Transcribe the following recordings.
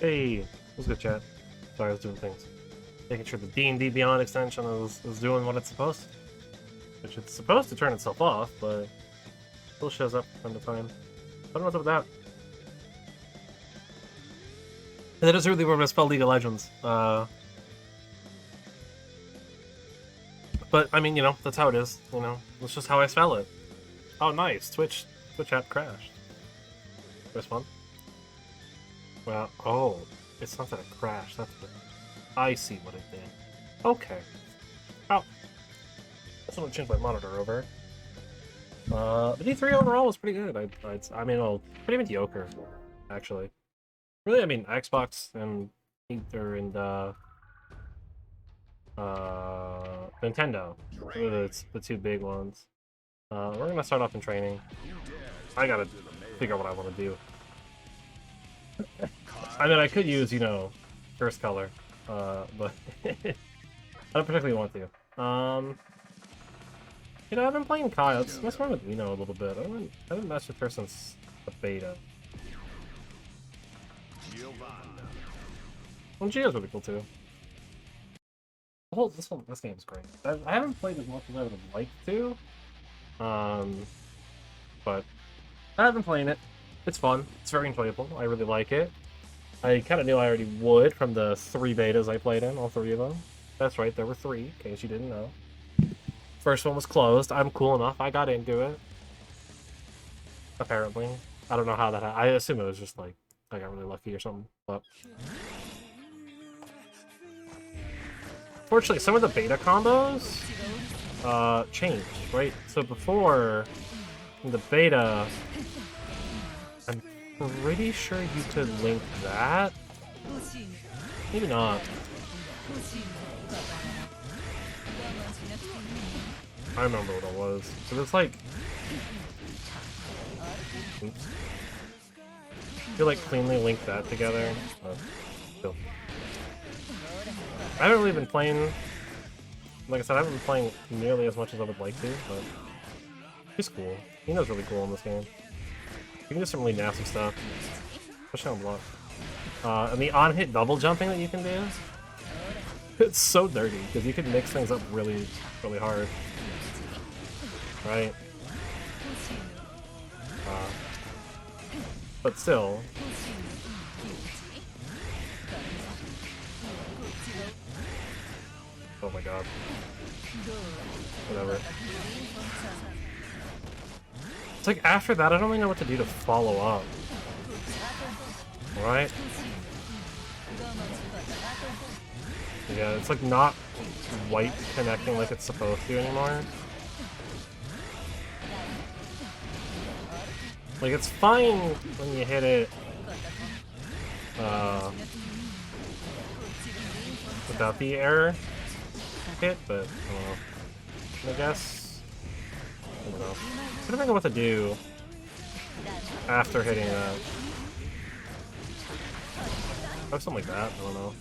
Hey, it was good chat. Sorry, I was doing things. Making sure the D&D Beyond extension is doing what it's supposed to. Which it's supposed to turn itself off, but still shows up from time to time. I don't know what's up with that. And that is really where I spell League of Legends. But, I mean, you know, that's how it is. You know, that's just how I spell it. Oh, nice. Twitch app crashed. This one. Well, oh, it's not that it crashed. That's what I see what it did. Okay. Oh, that's gonna change my monitor over. The D3 overall was pretty good. I mean, well, pretty mediocre, actually. Really, I mean, Xbox and Nintendo. It's the two big ones. We're gonna start off in training. I gotta figure out what I want to do. I mean, I could use, you know, first color, but I don't particularly want to. You know, I've been playing Kai. Let's mess around with Eno a little bit. I haven't messed with her since the beta. Well, Gio's really cool too. This game's great. I haven't played as much as I would have liked to, but I've been playing it. It's fun. It's very enjoyable. I really like it. I kind of knew I already would from the 3 betas I played in, all 3 of them. That's right, there were 3, in case you didn't know. First one was closed. I'm cool enough. I got into it. Apparently. I don't know how that happened. I assume it was just like, I got really lucky or something, but... Fortunately, some of the beta combos changed, right? So before, in the beta, I'm pretty sure you could link that. Maybe not. I remember what it was. It was like... Oops. You like cleanly link that together. Still. I haven't really been playing... Like I said, I haven't been playing nearly as much as I would like to, but... He's cool. Eno's really cool in this game. You can do some really nasty stuff. Especially on block. And the on-hit double jumping that you can do... It's so dirty, because you can mix things up really, really hard. Right? But still... Oh my god. Whatever. It's like after that, I don't really know what to do to follow up. Right? Yeah, it's like not white connecting like it's supposed to anymore. Like it's fine when you hit it without the error hit, but I guess I don't know. I don't know what to do after hitting that. Or something like that, I don't know.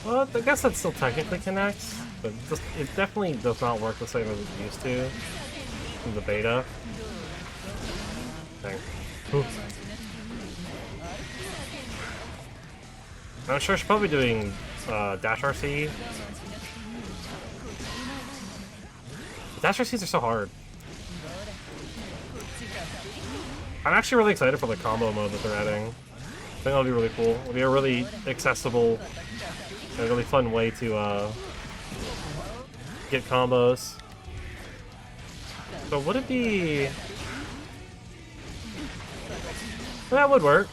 Well, I guess that still technically connects, but it definitely does not work the same as it used to in the beta. Dang. Ooh. I'm sure she's probably doing dash RC. Dash RCs are so hard. I'm actually really excited for the combo mode that they're adding. I think that'll be really cool. It'll be a really accessible and really fun way to get combos. So would it be... That would work.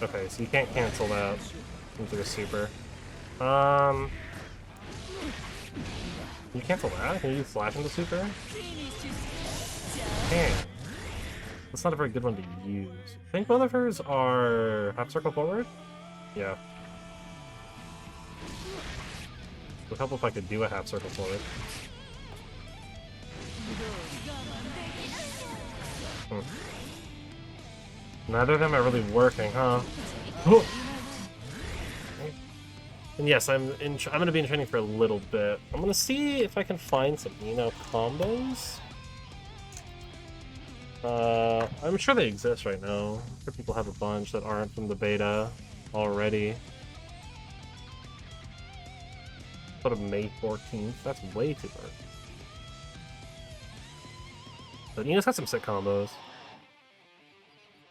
Okay, so you can't cancel that into a super. Can you cancel that? Can you use Flash into super? Can. That's not a very good one to use. I think both of hers are half circle forward? Yeah. It would help if I could do a half circle forward. Neither of them are really working, huh? And yes, I'm gonna be in training for a little bit. I'm gonna see if I can find some combos. I'm sure they exist right now. I'm sure people have a bunch that aren't from the beta already. Sort of May 14th. That's way too early. But Nina's got some sick combos.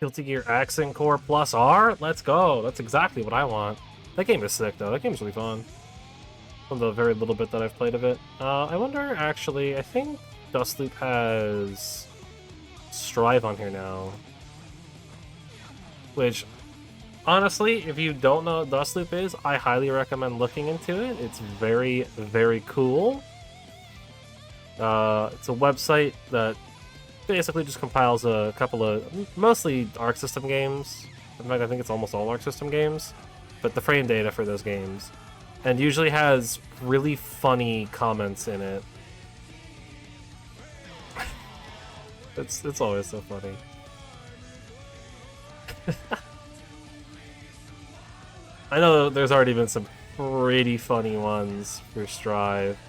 Guilty Gear Accent Core plus R? Let's go. That's exactly what I want. That game is sick, though. That game's really fun. From the very little bit that I've played of it. I wonder, actually, I think Dustloop has Strive on here now. Which, honestly, if you don't know what Dustloop is, I highly recommend looking into it. It's very, very cool. It's a website that basically just compiles a couple of mostly Arc System games. In fact, I think it's almost all Arc System games, but the frame data for those games, and usually has really funny comments in it. It's always so funny. I know there's already been some pretty funny ones for Strive.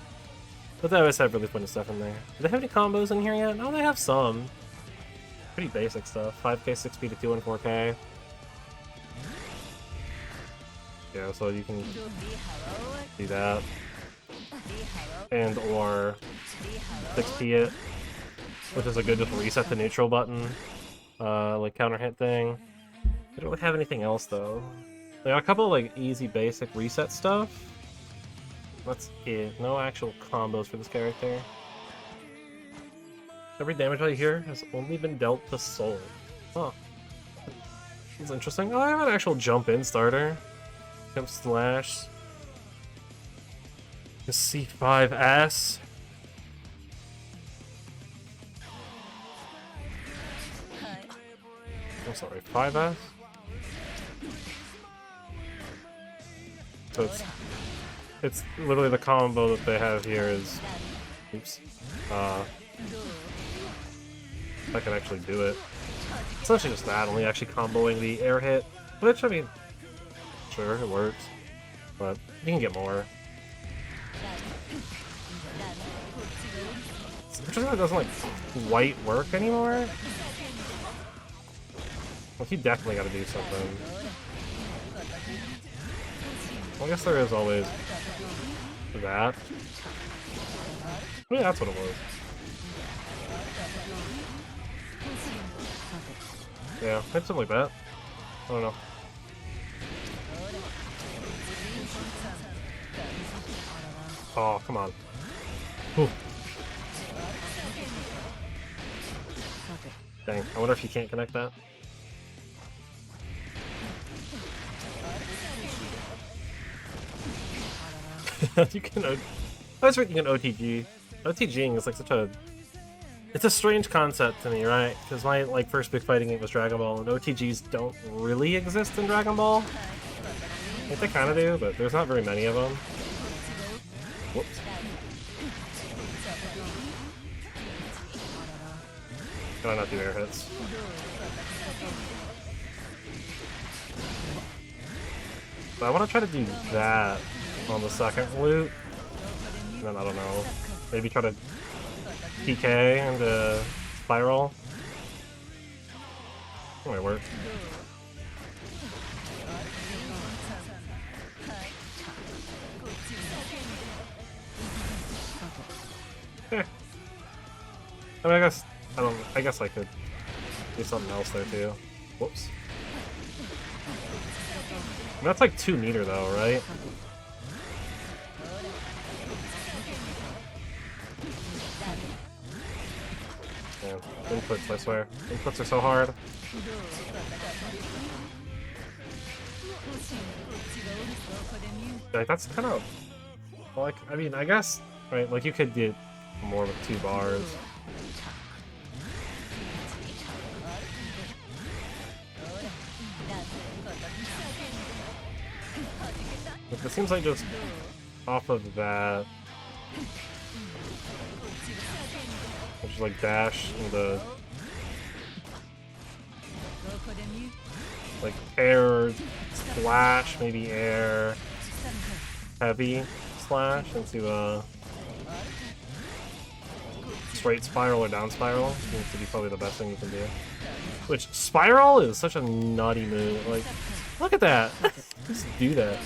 But they always have really funny stuff in there. Do they have any combos in here yet? No, they have some. Pretty basic stuff. 5K, 6P to 2 and 4K. Yeah, so you can do that. And or 6P it, which is a good just reset the neutral button, like counter hit thing. They don't really have anything else though. They got a couple of like easy basic reset stuff. That's it. No actual combos for this character. Every damage value here has only been dealt to Soul. Huh. That's interesting. Oh, I have an actual jump-in starter. Jump slash. C5S. I'm sorry, 5S? So it's literally the combo that they have here is... Oops. I can actually do it. It's essentially just that, only actually comboing the air hit. Which, I mean, sure, it works. But you can get more. It's interesting that it doesn't, like, quite work anymore. Well, he definitely gotta do something. Well, I guess there is always that. Yeah, that's what it was. Yeah, maybe something like that. I don't know. Oh, come on. Whew. Dang, I wonder if you can't connect that. You can. I was thinking an OTG. OTGing is like such a. It's a strange concept to me, right? Because my like first big fighting game was Dragon Ball, and OTGs don't really exist in Dragon Ball. I think they kind of do, but there's not very many of them. Whoops. Can I not do air hits? So I want to try to do that on the second loot. And then I don't know. Maybe try to PK and spiral. That might work. Eh. I mean, I guess I could do something else there too. Whoops. I mean, that's like 2 meter though, right? Yeah, inputs, I swear. Inputs are so hard. Like, that's kind of... Like, I mean, I guess, right, like, you could get more with 2 bars. Like, it seems like just off of that... Just like dash into like air, splash, maybe air, heavy slash into a straight spiral or down spiral seems to be probably the best thing you can do. Which, spiral is such a nutty move. Like, look at that! Just do that.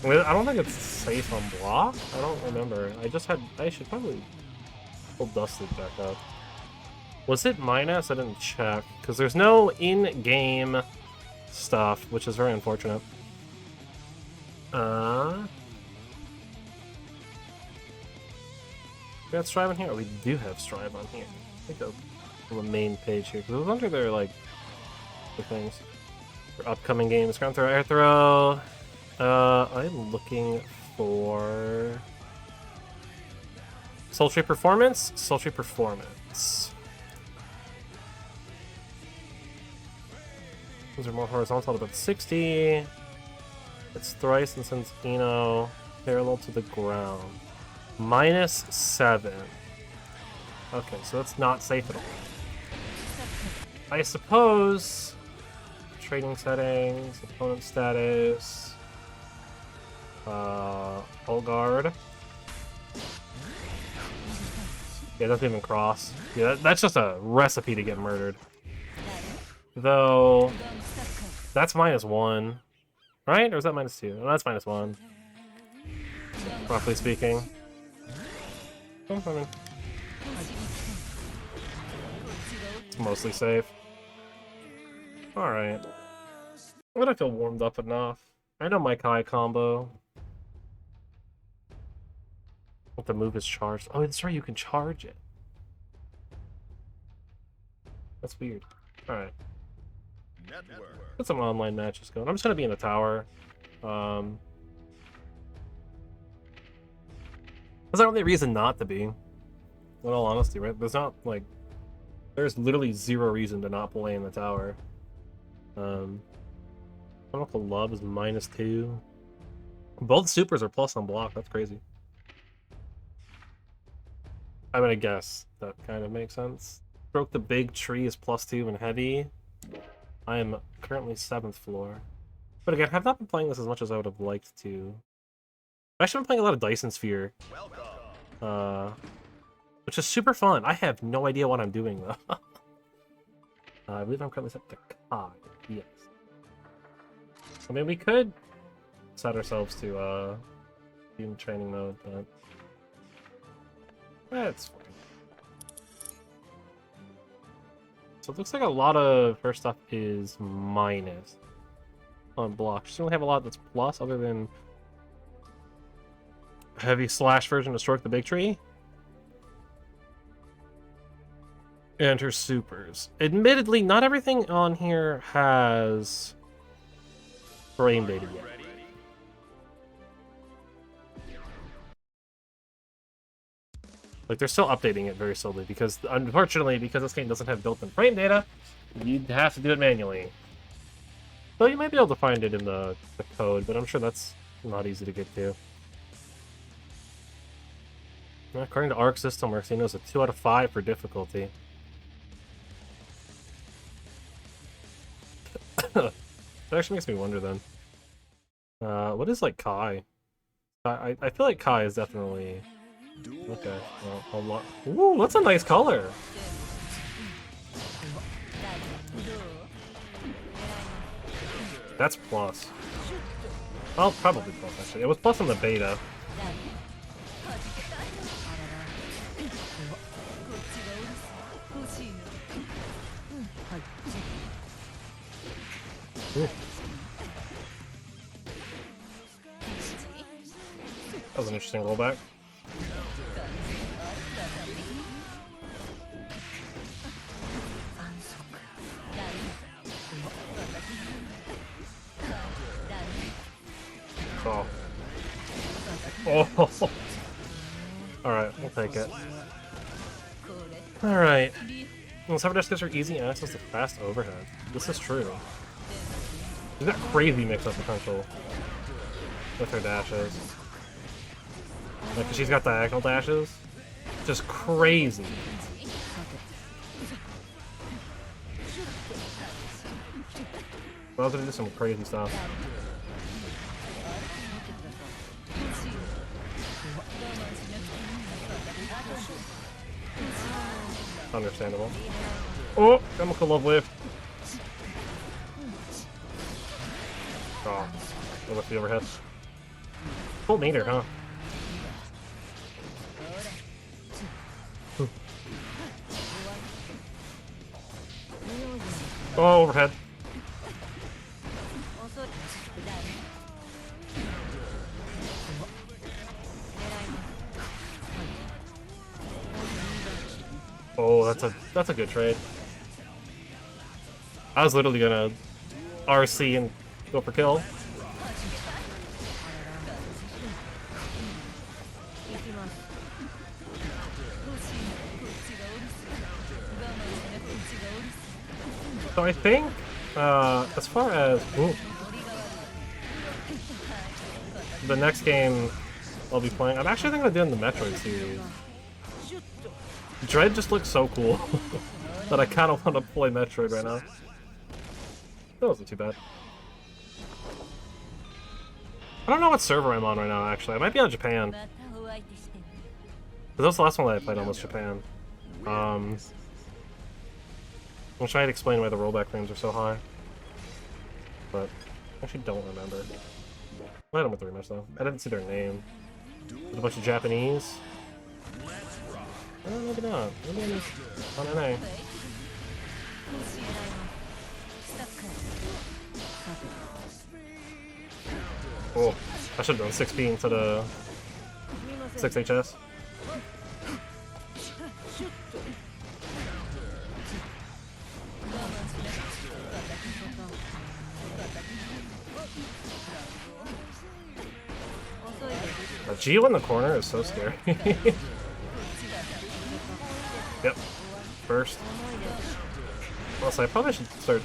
I don't think it's safe on block. I don't remember. I should probably pull Dusted back up. Was it minus? I didn't check. Because there's no in-game stuff, which is very unfortunate. We got Strive on here? Oh, we do have Strive on here. I think on the main page here. Because I was under their, like, the things. For upcoming games. Ground Throw, Air Throw. I'm looking for... Sultry Performance? Sultry Performance. Those are more horizontal, about 60. It's thrice and sends Eno parallel to the ground. -7. Okay, so that's not safe at all. I suppose... Trading settings, opponent status... Full guard. Yeah, doesn't even cross. Yeah, that's just a recipe to get murdered. Though... That's -1. Right? Or is that -2? No, that's -1. Roughly speaking. Oh, I mean... It's mostly safe. Alright. I'm gonna feel warmed up enough. I know my Kai combo. What the move is charged. Oh, that's right, you can charge it. That's weird. Alright. Get some online matches going. I'm just gonna be in the tower. There's not really a reason not to be. In all honesty, right? There's not, like... There's literally zero reason to not play in the tower. Chemical Love is -2. Both supers are plus on block. That's crazy. I mean, I guess that kind of makes sense. Stroke the Big Tree is +2 and heavy. I am currently 7th floor. But again, I've not been playing this as much as I would have liked to. I've actually been playing a lot of Dyson Sphere. Which is super fun. I have no idea what I'm doing, though. I believe I'm currently set to Kai. Yes. I mean, we could set ourselves to be in training mode, but that's fine. So it looks like a lot of her stuff is minus on block. She doesn't really have a lot that's plus other than heavy slash version to Stroke the Big Tree. And her supers. Admittedly, not everything on here has frame data yet. Like, they're still updating it very slowly because, unfortunately, because this game doesn't have built-in frame data, you'd have to do it manually. So you might be able to find it in the code, but I'm sure that's not easy to get to. According to Arc System, Marcino's a 2 out of 5 for difficulty. That actually makes me wonder then. What is like Kai? I feel like Kai is definitely okay. Well, a lot. Ooh, that's a nice color. That's plus. Well, probably plus actually. It was plus on the beta. Ooh. That was an interesting rollback. Oh. Oh. Alright, we'll take it. Alright. Well, Cyber Dash gives her easy access to fast overhead. This is true. She's got crazy mix-up potential with her dashes. Like, she's got diagonal dashes. Just crazy. I was gonna do some crazy stuff. Understandable. Oh, chemical love wave. Oh, what about the overhead? Full meter, huh? Oh, overhead. Oh, that's a good trade. I was literally gonna RC and go for kill. So I think, as far as the next game I'll be playing, I'm actually thinking of doing the Metroid series. Dread just looks so cool that I kind of want to play Metroid right now. That wasn't too bad. I don't know what server I'm on right now, actually. I might be on Japan. Because that was the last one that I played on was Japan. I'm trying to explain why the rollback frames are so high. But I actually don't remember. I don't remember much though. I didn't see their name. There's a bunch of Japanese. Oh, maybe not. Maybe I'm on NA. Oh, I should have done 6P instead of 6HS. Geo in the corner is so scary. Yep. Burst. Also, I probably should start...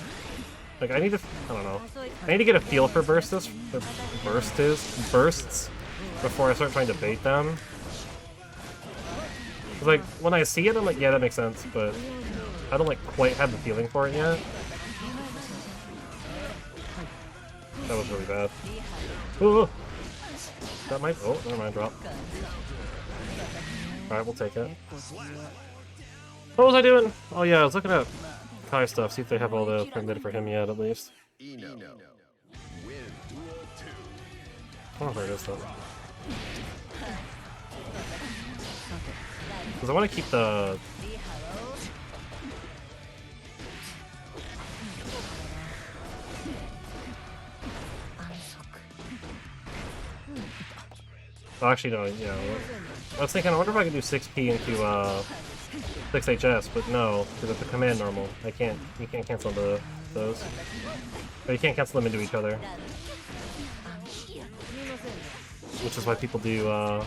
Like, I need to... I don't know. I need to get a feel for bursts before I start trying to bait them. Cause, like, when I see it, I'm like, yeah, that makes sense, but I don't, like, quite have the feeling for it yet. That was really bad. Ooh! That might... Oh, never mind, drop. Alright, we'll take it. What was I doing? Oh yeah, I was looking at Kai stuff, see if they have all the permitted for him yet, at least. I don't know where it is, though. Because I want to keep the... Oh, actually, no, yeah. I was thinking, I wonder if I could do 6P into 6HS, but no, because it's a command normal. You can't cancel those. Or you can't cancel them into each other. Which is why people do, I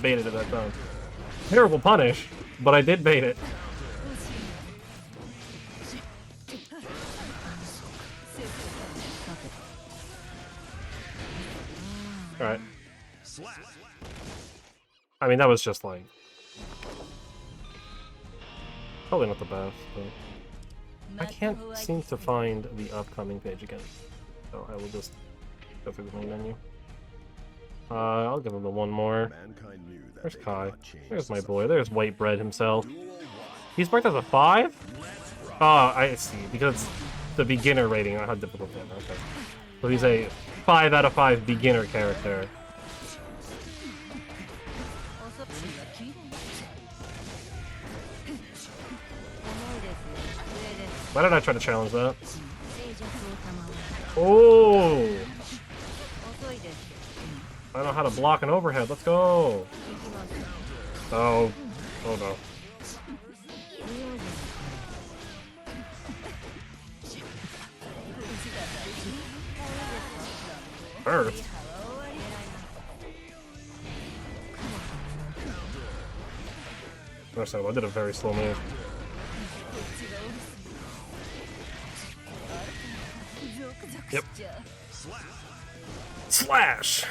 baited it that time. Terrible punish, but I did bait it. Alright. I mean, that was just like... Probably not the best, but... I can't seem to find the upcoming page again. So I will just go through the main menu. I'll give him the one more. There's Kai. There's my boy. There's White Bread himself. He's marked as a 5? Oh, I see. Because the beginner rating, I had difficult that. Okay. So he's a 5 out of 5 beginner character. Why did I try to challenge that? Oh! I know how to block an overhead. Let's go! Oh. Oh no. Earth? I did a very slow move. Yep. Slash!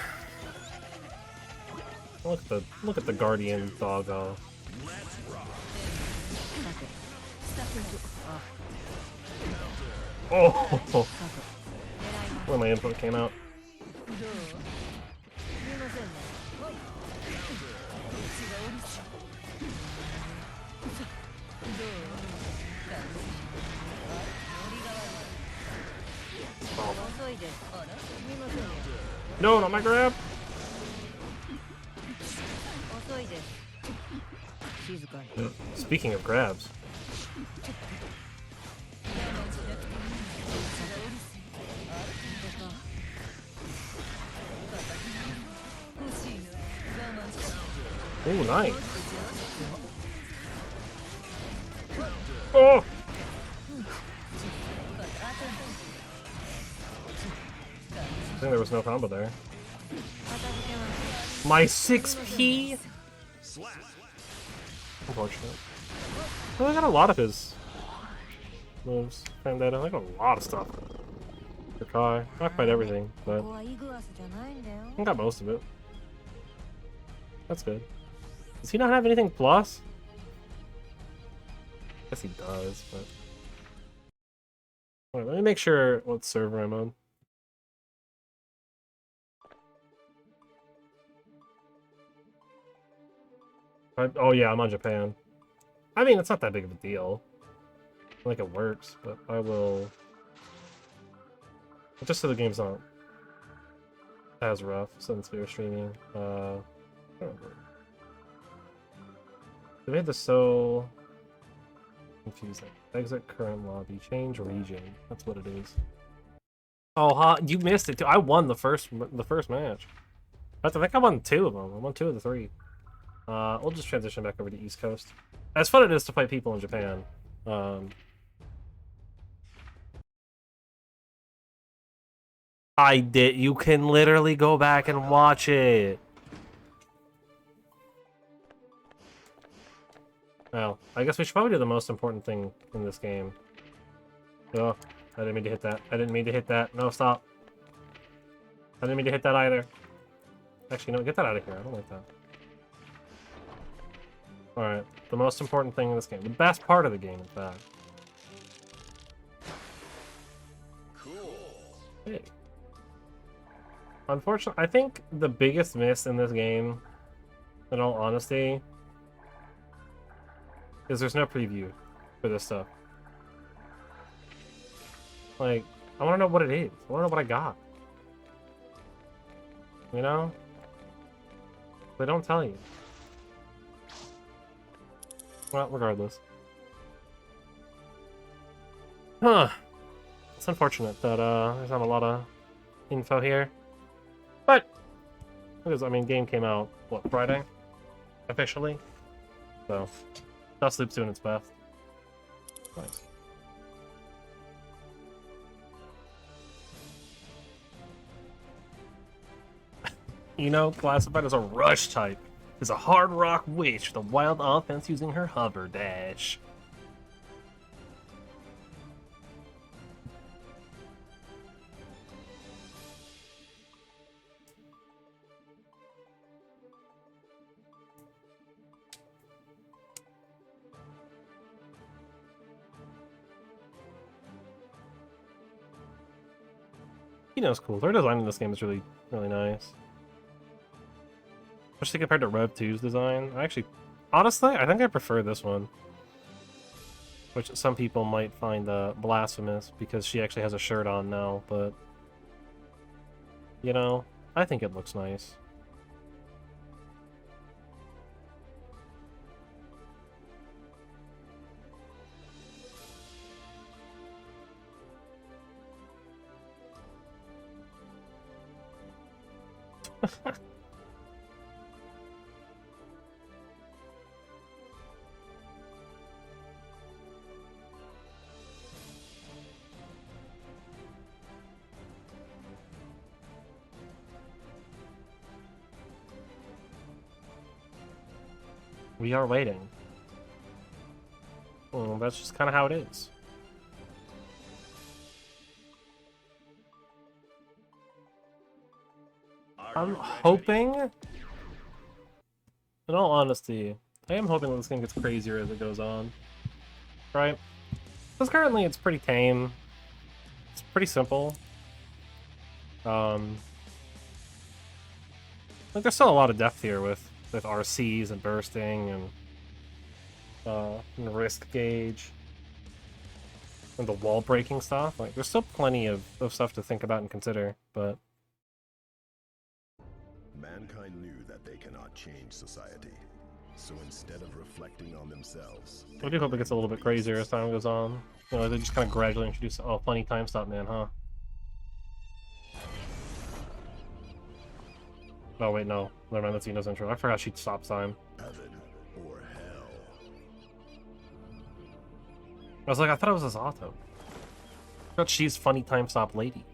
Look at the guardian doggo. Oh! Where my input came out. No, not my grab! Speaking of grabs. Ooh, nice. Oh! I think there was no combo there. My 6P? Unfortunate. Well, I got a lot of his moves. Found that I got a lot of stuff. For Kai. Not quite everything, but I got most of it. That's good. Does he not have anything plus? I guess he does, but... Alright, let me make sure what server I'm on. Oh yeah, I'm on Japan. I mean, it's not that big of a deal. Like, it works, but I will... Just so the game's not as rough since we were streaming. I don't remember. They made this so confusing. Exit current lobby, change region. That's what it is. Oh, you missed it too. I won the first match. I think I won 2 of them. I won 2 of the 3. We'll just transition back over to East Coast. As fun it is to fight people in Japan. I did. You can literally go back and watch it. Well, I guess we should probably do the most important thing in this game. Oh, I didn't mean to hit that. I didn't mean to hit that. No, stop. I didn't mean to hit that either. Actually, no, get that out of here. I don't like that. Alright, the most important thing in this game. The best part of the game, in fact. Cool. Hey. Unfortunately, I think the biggest miss in this game, in all honesty, is there's no preview for this stuff. Like, I want to know what it is. I want to know what I got. You know? They don't tell you. Well, regardless. Huh. It's unfortunate that there's not a lot of info here. But, because, I mean, game came out, what, Friday? Officially? So, Dust Loop's doing its best. Nice. You know, classified as a rush type, is a hard rock witch with a wild offense using her hover dash. You know, it's cool. Their design in this game is really, really nice. Especially compared to Rev 2's design. Honestly, I think I prefer this one. Which some people might find blasphemous because she actually has a shirt on now, but... You know, I think it looks nice. We are waiting. Well, that's just kind of how it is. I'm hoping, in all honesty, I am hoping that this game gets crazier as it goes on. Right? Because currently it's pretty tame. It's pretty simple. Like there's still a lot of depth here with RCs and bursting and risk gauge and the wall breaking stuff. Like there's still plenty of stuff to think about and consider, but Mankind knew that they cannot change society. So instead of reflecting on themselves, I do hope it gets a little bit crazier as time goes on. You know, they just kind of gradually introduce, oh, funny time stop man, huh? Oh wait, no. Never mind, that's Ina's intro. I forgot she stops time. heaven or hell. I was like, I thought it was Azato. I thought she's funny time stop lady.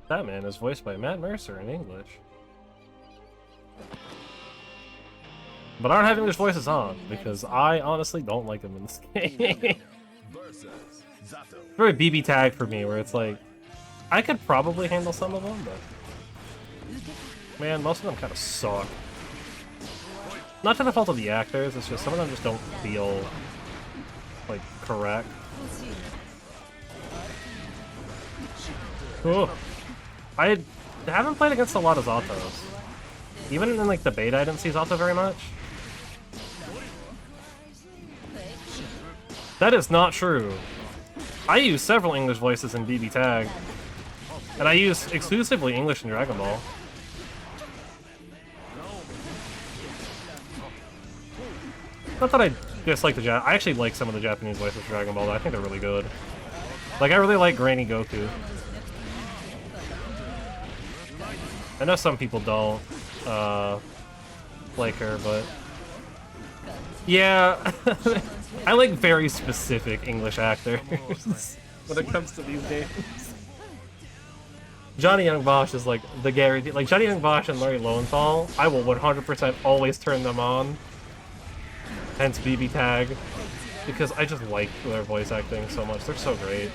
That man is voiced by Matt Mercer in English. But I don't have English voices on, because I honestly don't like them in this game. Very BB tag for me, where it's like, I could probably handle some of them, but... Man, most of them kind of suck. Not to the fault of the actors, it's just some of them just don't feel, like, correct. Cool. I haven't played against a lot of Zatos. Even in, like, the beta, I didn't see Zato very much. That is not true. I use several English voices in BB Tag. And I use exclusively English in Dragon Ball. Not that I dislike the I actually like some of the Japanese voices for Dragon Ball, though. I think they're really good. Like, I really like Granny Goku. I know some people don't like her, but... Yeah, I like very specific English actors when it comes to these games. Johnny Young Bosch is like the guarantee. Like Johnny Young Bosch and Larry Lowenthal, I will 100% always turn them on. Hence BB Tag, because I just like their voice acting so much. They're so great.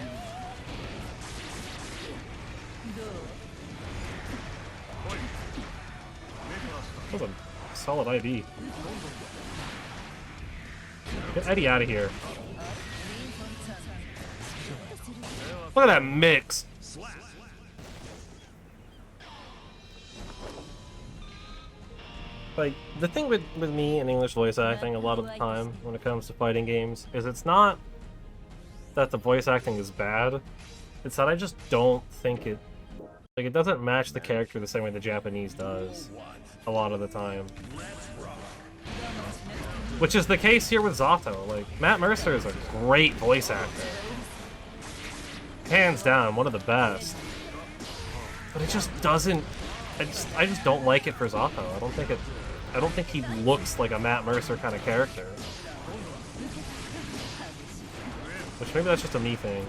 That was a solid ID. Get Eddie out of here. Look at that mix. Like, the thing with me and English voice acting a lot of the time when it comes to fighting games is it's not that the voice acting is bad, it's that I just don't think it... Like, it doesn't match the character the same way the Japanese does a lot of the time. Which is the case here with Zato. Like, Matt Mercer is a great voice actor. Hands down, one of the best. But it just doesn't... I just don't like it for Zato. I don't think he looks like a Matt Mercer kind of character. Which maybe that's just a me thing.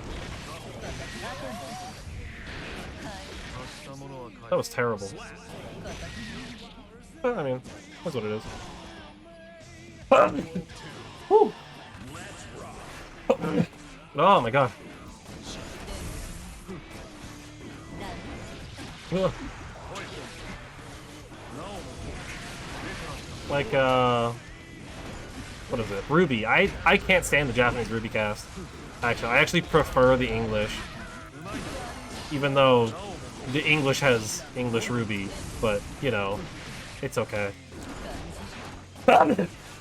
That was terrible. But, I mean, that's what it is. Oh my god. Like, what is it? Ruby. I can't stand the Japanese Ruby cast. Actually, I actually prefer the English. Even though the English has English Ruby, but, you know, it's okay.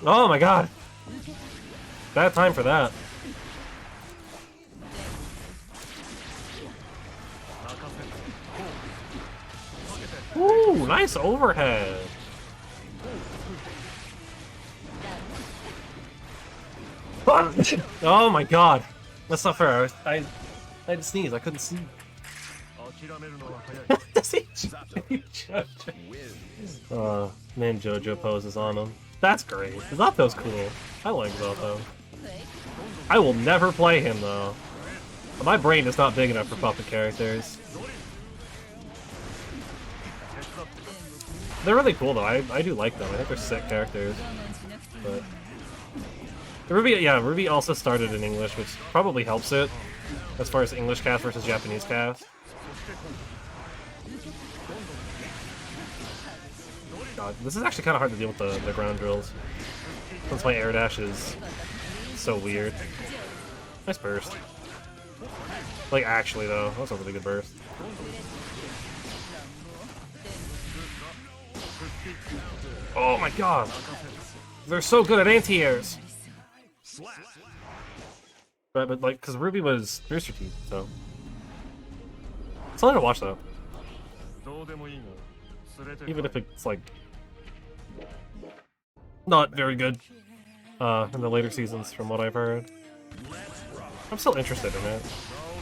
Oh my god! Bad time for that. Ooh, nice overhead! Oh my god! That's not fair. I had to sneeze, I couldn't see. Man, JoJo poses on him. That's great. Zato's cool. I like Zato. I will never play him, though. My brain is not big enough for puppet characters. They're really cool, though. I do like them. I think they're sick characters. But... Ruby also started in English, which probably helps it, as far as English cast versus Japanese cast. God, this is actually kind of hard to deal with the ground drills, since my air dash is so weird. Nice burst. Like, actually, though, that was a really good burst. Oh my god! They're so good at anti-airs! But like, because Ruby was Rooster Teeth, so... It's something to watch, though. Even if it's like not very good in the later seasons, from what I've heard. I'm still interested in it.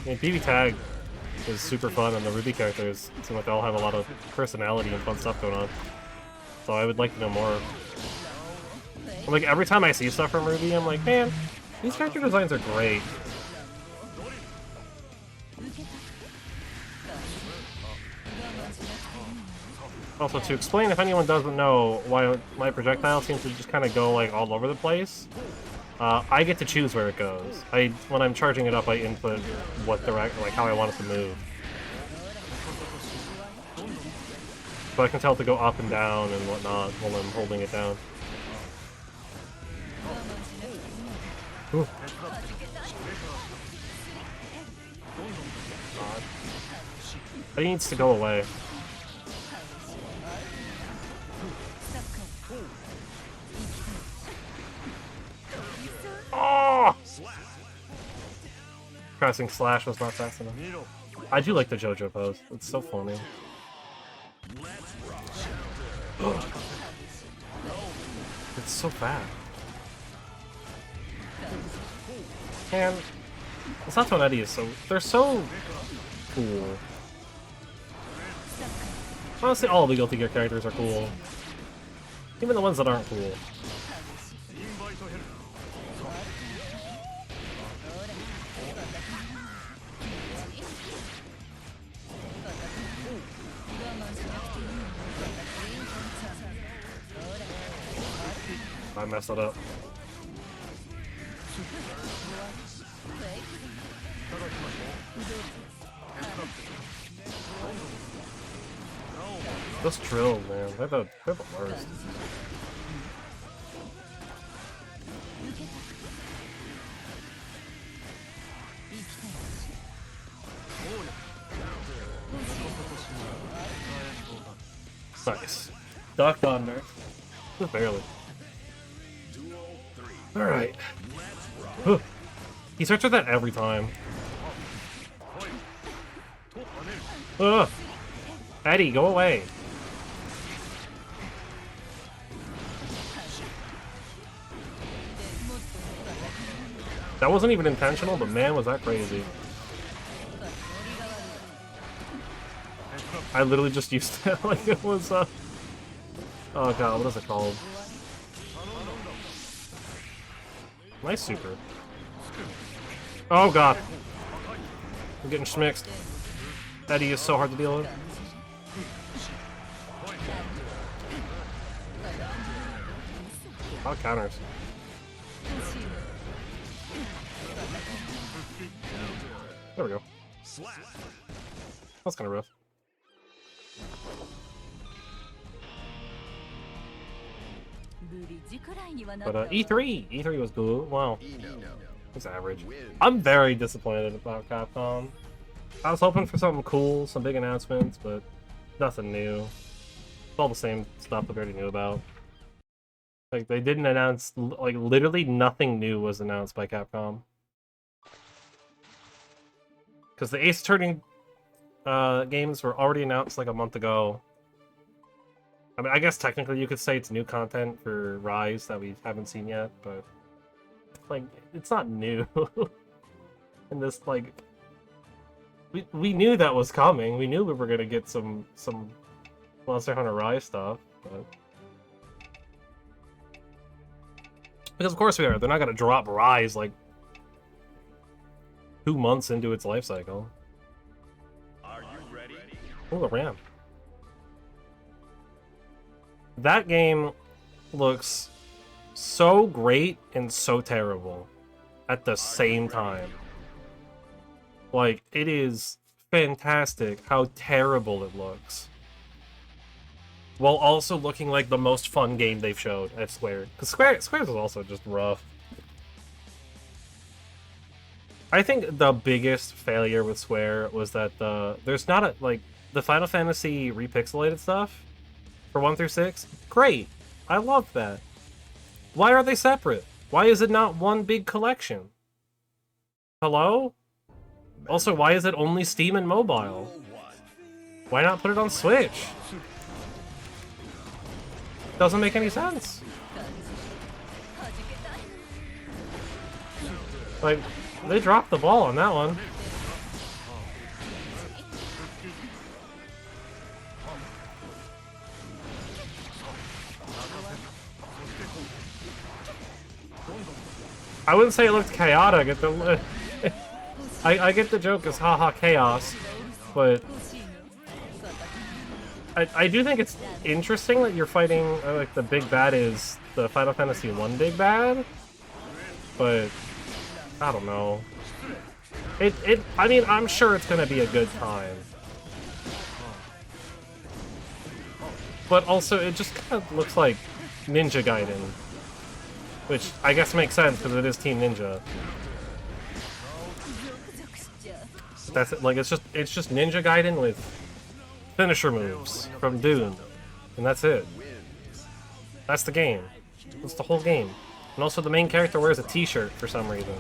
I mean, BB Tag is super fun, and the Ruby characters seem like they all have a lot of personality and fun stuff going on. So I would like to know more. Like, every time I see stuff from Ruby, I'm like, man, these character designs are great. Also, to explain, if anyone doesn't know why my projectile seems to just kind of go like all over the place, I get to choose where it goes. When I'm charging it up, I input what like how I want it to move. So I can tell it to go up and down and whatnot while I'm holding it down. Ooh. God. It needs to go away. Oh! Pressing slash was not fast enough. I do like the JoJo pose. It's so funny. It's so bad. And Sato and Eddie is they're so cool. Honestly, all the Guilty Gear characters are cool. Even the ones that aren't cool. I messed it up. Those drills, man, they're the worst. Nice. Ducked under. Just barely. Alright. He starts with that every time. Ugh. Eddie, go away. That wasn't even intentional, but man, was that crazy. I literally just used that like it was, oh god, what is it called? Nice super. Oh god. I'm getting schmixed. Eddie is so hard to deal with. Oh, counters. There we go. That's kind of rough. But E3 was cool. Wow, it's average. I'm very disappointed about Capcom. I was hoping for something cool, some big announcements, but nothing new. It's all the same stuff that we already knew about. Like, they didn't announce, like, literally nothing new was announced by Capcom. Because the Ace Attorney games were already announced like a month ago. I mean, I guess technically you could say it's new content for Rise that we haven't seen yet, but like, it's not new. And this, like, we knew that was coming. We knew we were gonna get some Monster Hunter Rise stuff, but because of course we are. They're not gonna drop Rise like 2 months into its life cycle. Are you ready? Oh, the RAM. That game looks so great and so terrible at the same time. Like, it is fantastic how terrible it looks, while also looking like the most fun game they've showed at Square. Because Square's is also just rough. I think the biggest failure with Square was that there's not a, like, the Final Fantasy repixelated stuff for 1 through 6. Great, I love that. Why are they separate? Why is it not one big collection? Hello? Also, why is it only Steam and mobile? Why not put it on Switch? Doesn't make any sense. Like, they dropped the ball on that one. I wouldn't say it looked chaotic. I get the joke as haha chaos, but I do think it's interesting that you're fighting like the big bad is the Final Fantasy 1 big bad, but I don't know. I mean, I'm sure it's gonna be a good time, but also it just kind of looks like Ninja Gaiden, which I guess makes sense because it is Team Ninja. That's it. Like it's just Ninja Gaiden with finisher moves from Dune, and that's it. That's the game. That's the whole game. And also the main character wears a t-shirt for some reason,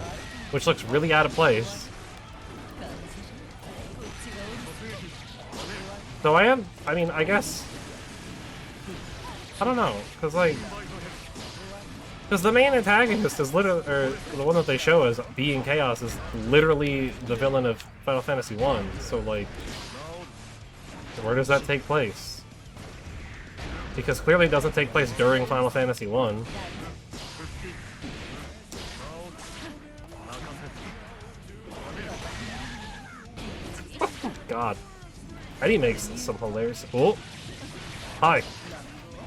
which looks really out of place. So I mean, I guess, I don't know, because the main antagonist is literally, or the one that they show as being Chaos is literally the villain of Final Fantasy 1, so like, where does that take place? Because clearly it doesn't take place during Final Fantasy 1. God. Eddie makes some hilarious... Oh! Hi!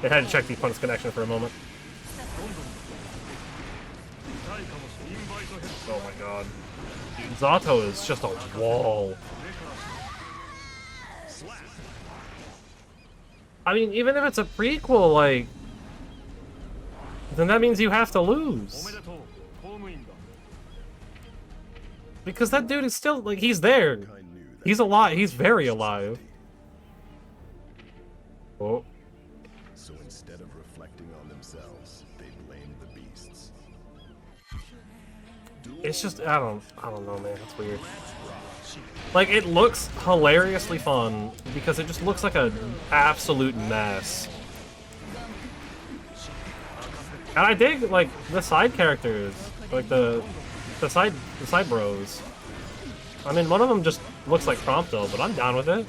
It had to check the opponent's connection for a moment. Oh my god. Dude, Zato is just a wall. I mean, even if it's a prequel, like... then that means you have to lose. Because that dude is still, like, he's there. He's alive. He's very alive. Oh. So instead of reflecting on themselves, they blame the beasts. It's just, I don't know, man. It's weird. Like, it looks hilariously fun because it just looks like an absolute mess. And I dig, like, the side characters, like the side bros. I mean, one of them just looks like Prompto, but I'm down with it.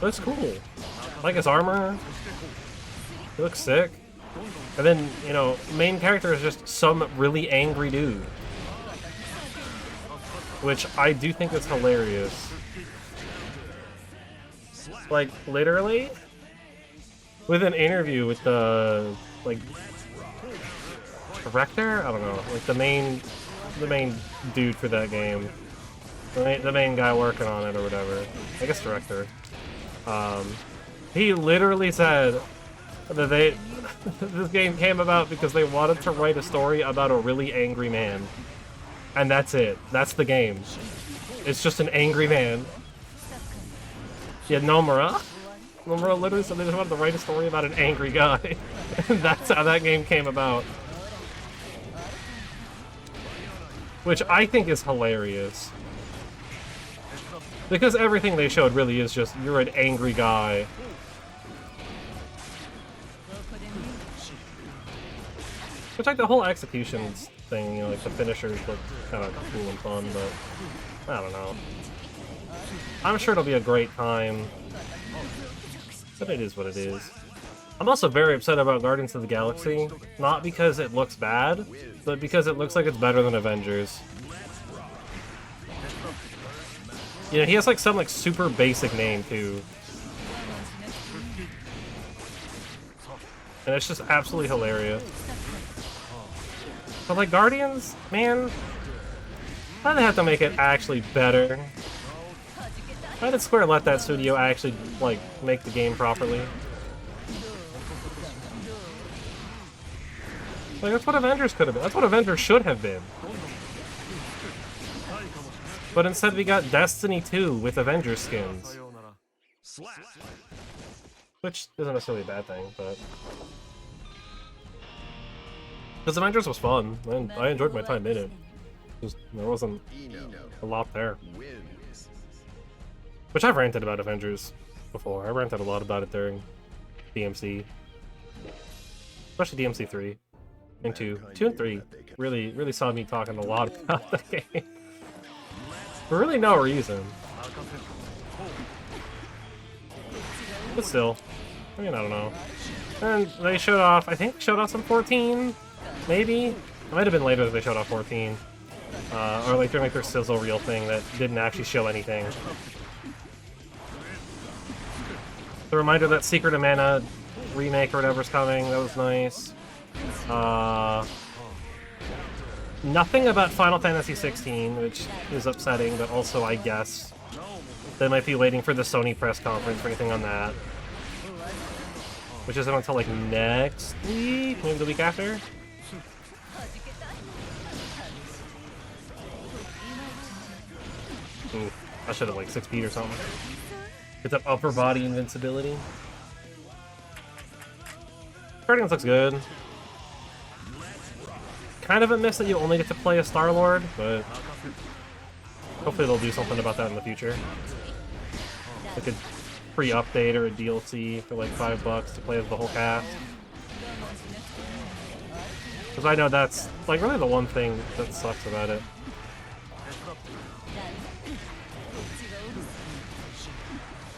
Looks cool. Like his armor. He looks sick. And then, you know, main character is just some really angry dude. Which I do think is hilarious. Like, literally, with an interview with the, like, director? I don't know. Like, the main dude for that game. The main guy working on it or whatever. I guess director. He literally said that this game came about because they wanted to write a story about a really angry man. And that's it. That's the game. It's just an angry man. Yeah, Nomura. Nomura literally said they just wanted to write a story about an angry guy. And that's how that game came about. Which I think is hilarious. Because everything they showed really is just, you're an angry guy. Which, like, the whole executions thing, you know, like, the finishers look kind of cool and fun, but I don't know. I'm sure it'll be a great time. But it is what it is. I'm also very upset about Guardians of the Galaxy. Not because it looks bad, but because it looks like it's better than Avengers. You know, he has like some like super basic name too. And it's just absolutely hilarious. But like Guardians, man, why do they have to make it actually better? Why did Square let that studio actually like make the game properly? Like, that's what Avengers could have been. That's what Avengers should have been. But instead we got Destiny 2 with Avengers skins. Which isn't necessarily a bad thing, but... because Avengers was fun, and I enjoyed my time in it. Just, there wasn't a lot there. Which I've ranted about Avengers before. I ranted a lot about it during DMC. Especially DMC 3 and 2. 2 and 3 really saw me talking a lot about the game. For really no reason. But still. I mean, I don't know. And they showed off, I think they showed off some 14? Maybe? It might have been later that they showed off 14. Or like during like their sizzle reel thing that didn't actually show anything. The reminder that Secret of Mana remake or whatever's coming, that was nice. Nothing about Final Fantasy 16, which is upsetting, but also I guess they might be waiting for the Sony press conference for anything on that. Which isn't until like next week, maybe the week after? Ooh, I should have like 6 feet or something. Get that upper body invincibility. Guardians looks good. Kind of a miss that you only get to play a Star-Lord, but hopefully they'll do something about that in the future. Like a free update or a DLC for like $5 to play as the whole cast. Because I know that's like really the one thing that sucks about it.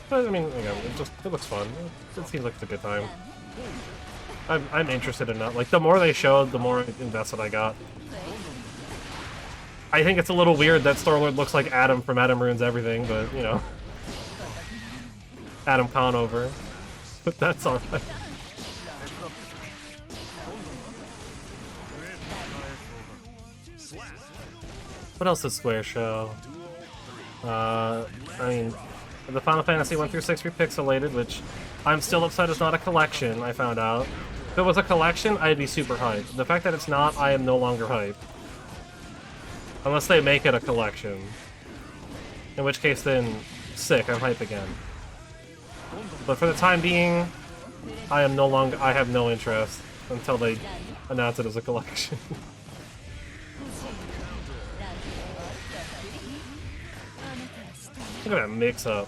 But I mean, again, it looks fun. It seems like it's a good time. I'm interested in that. Like, the more they showed, the more invested I got. I think it's a little weird that Star-Lord looks like Adam from Adam Ruins Everything, but, you know. Adam Conover. But that's alright. What else did Square show? I mean, the Final Fantasy 1 through 6 repixelated, which I'm still upset is not a collection, I found out. If it was a collection, I'd be super hyped. The fact that it's not, I am no longer hyped. Unless they make it a collection. In which case then, sick, I'm hype again. But for the time being, I have no interest until they announce it as a collection. Look at that mix-up.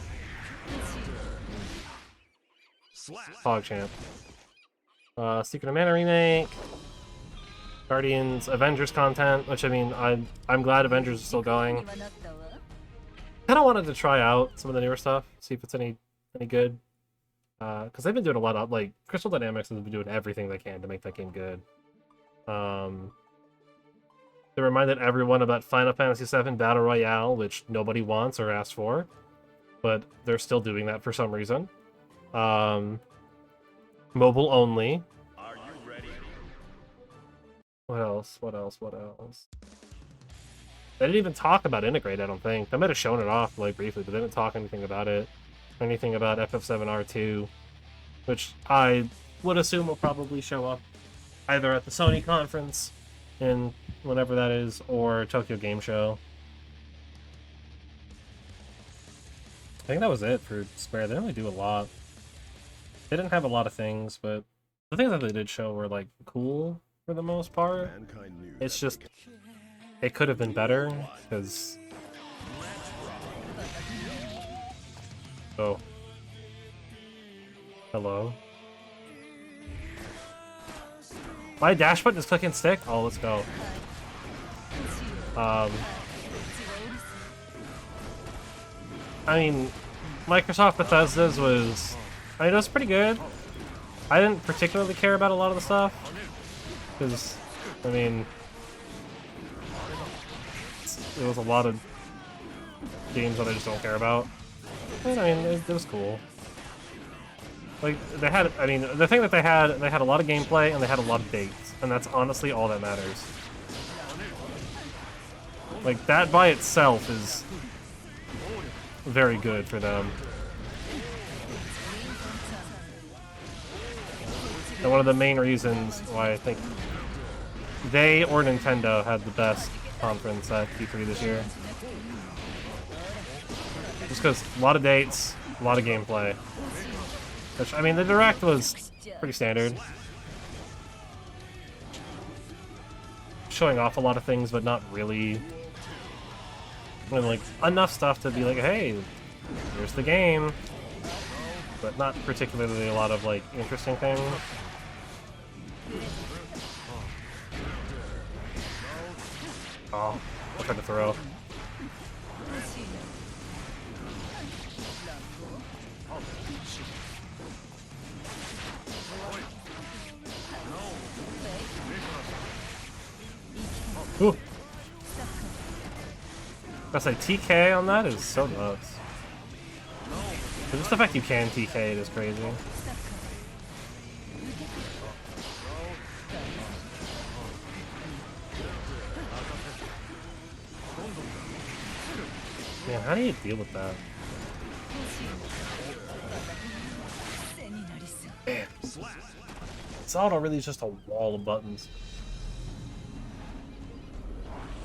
PogChamp. Secret of Mana remake. Guardians, Avengers content, which I mean, I'm glad Avengers is still going. Kinda wanted to try out some of the newer stuff, see if it's any good. Because they've been doing a lot of, like, Crystal Dynamics has been doing everything they can to make that game good. They reminded everyone about Final Fantasy VII Battle Royale, which nobody wants or asked for, but they're still doing that for some reason. Mobile only. Are you ready? What else? They didn't even talk about Integrate, I don't think. They might have shown it off, like, briefly, but they didn't talk anything about it. Anything about FF7R2, which I would assume will probably show up either at the Sony conference in whenever that is, or Tokyo Game Show. I think that was it for Square. They didn't really do a lot. They didn't have a lot of things, but the things that they did show were, like, cool for the most part. It's just, it could have been better, because... Oh. Hello. My dash button is click and stick? Oh, let's go. I mean, Microsoft Bethesda's was... I mean, it was pretty good. I didn't particularly care about a lot of the stuff. Because, I mean... There was a lot of games that I just don't care about. I mean, it was cool. Like, they had, I mean, the thing that they had a lot of gameplay and they had a lot of dates, and that's honestly all that matters. Like, that by itself is very good for them. And one of the main reasons why I think they or Nintendo had the best conference at E3 this year. Just because a lot of dates, a lot of gameplay. Which, I mean, the Direct was pretty standard. Showing off a lot of things, but not really. I mean, like, enough stuff to be like, hey, Here's the game. But not particularly a lot of, like, interesting things. Oh, I tried to throw. Ooh. That's like TK on that is so nuts. But just the fact you can TK it is crazy. Man, how do you deal with that? Man. Zelda really is just a wall of buttons.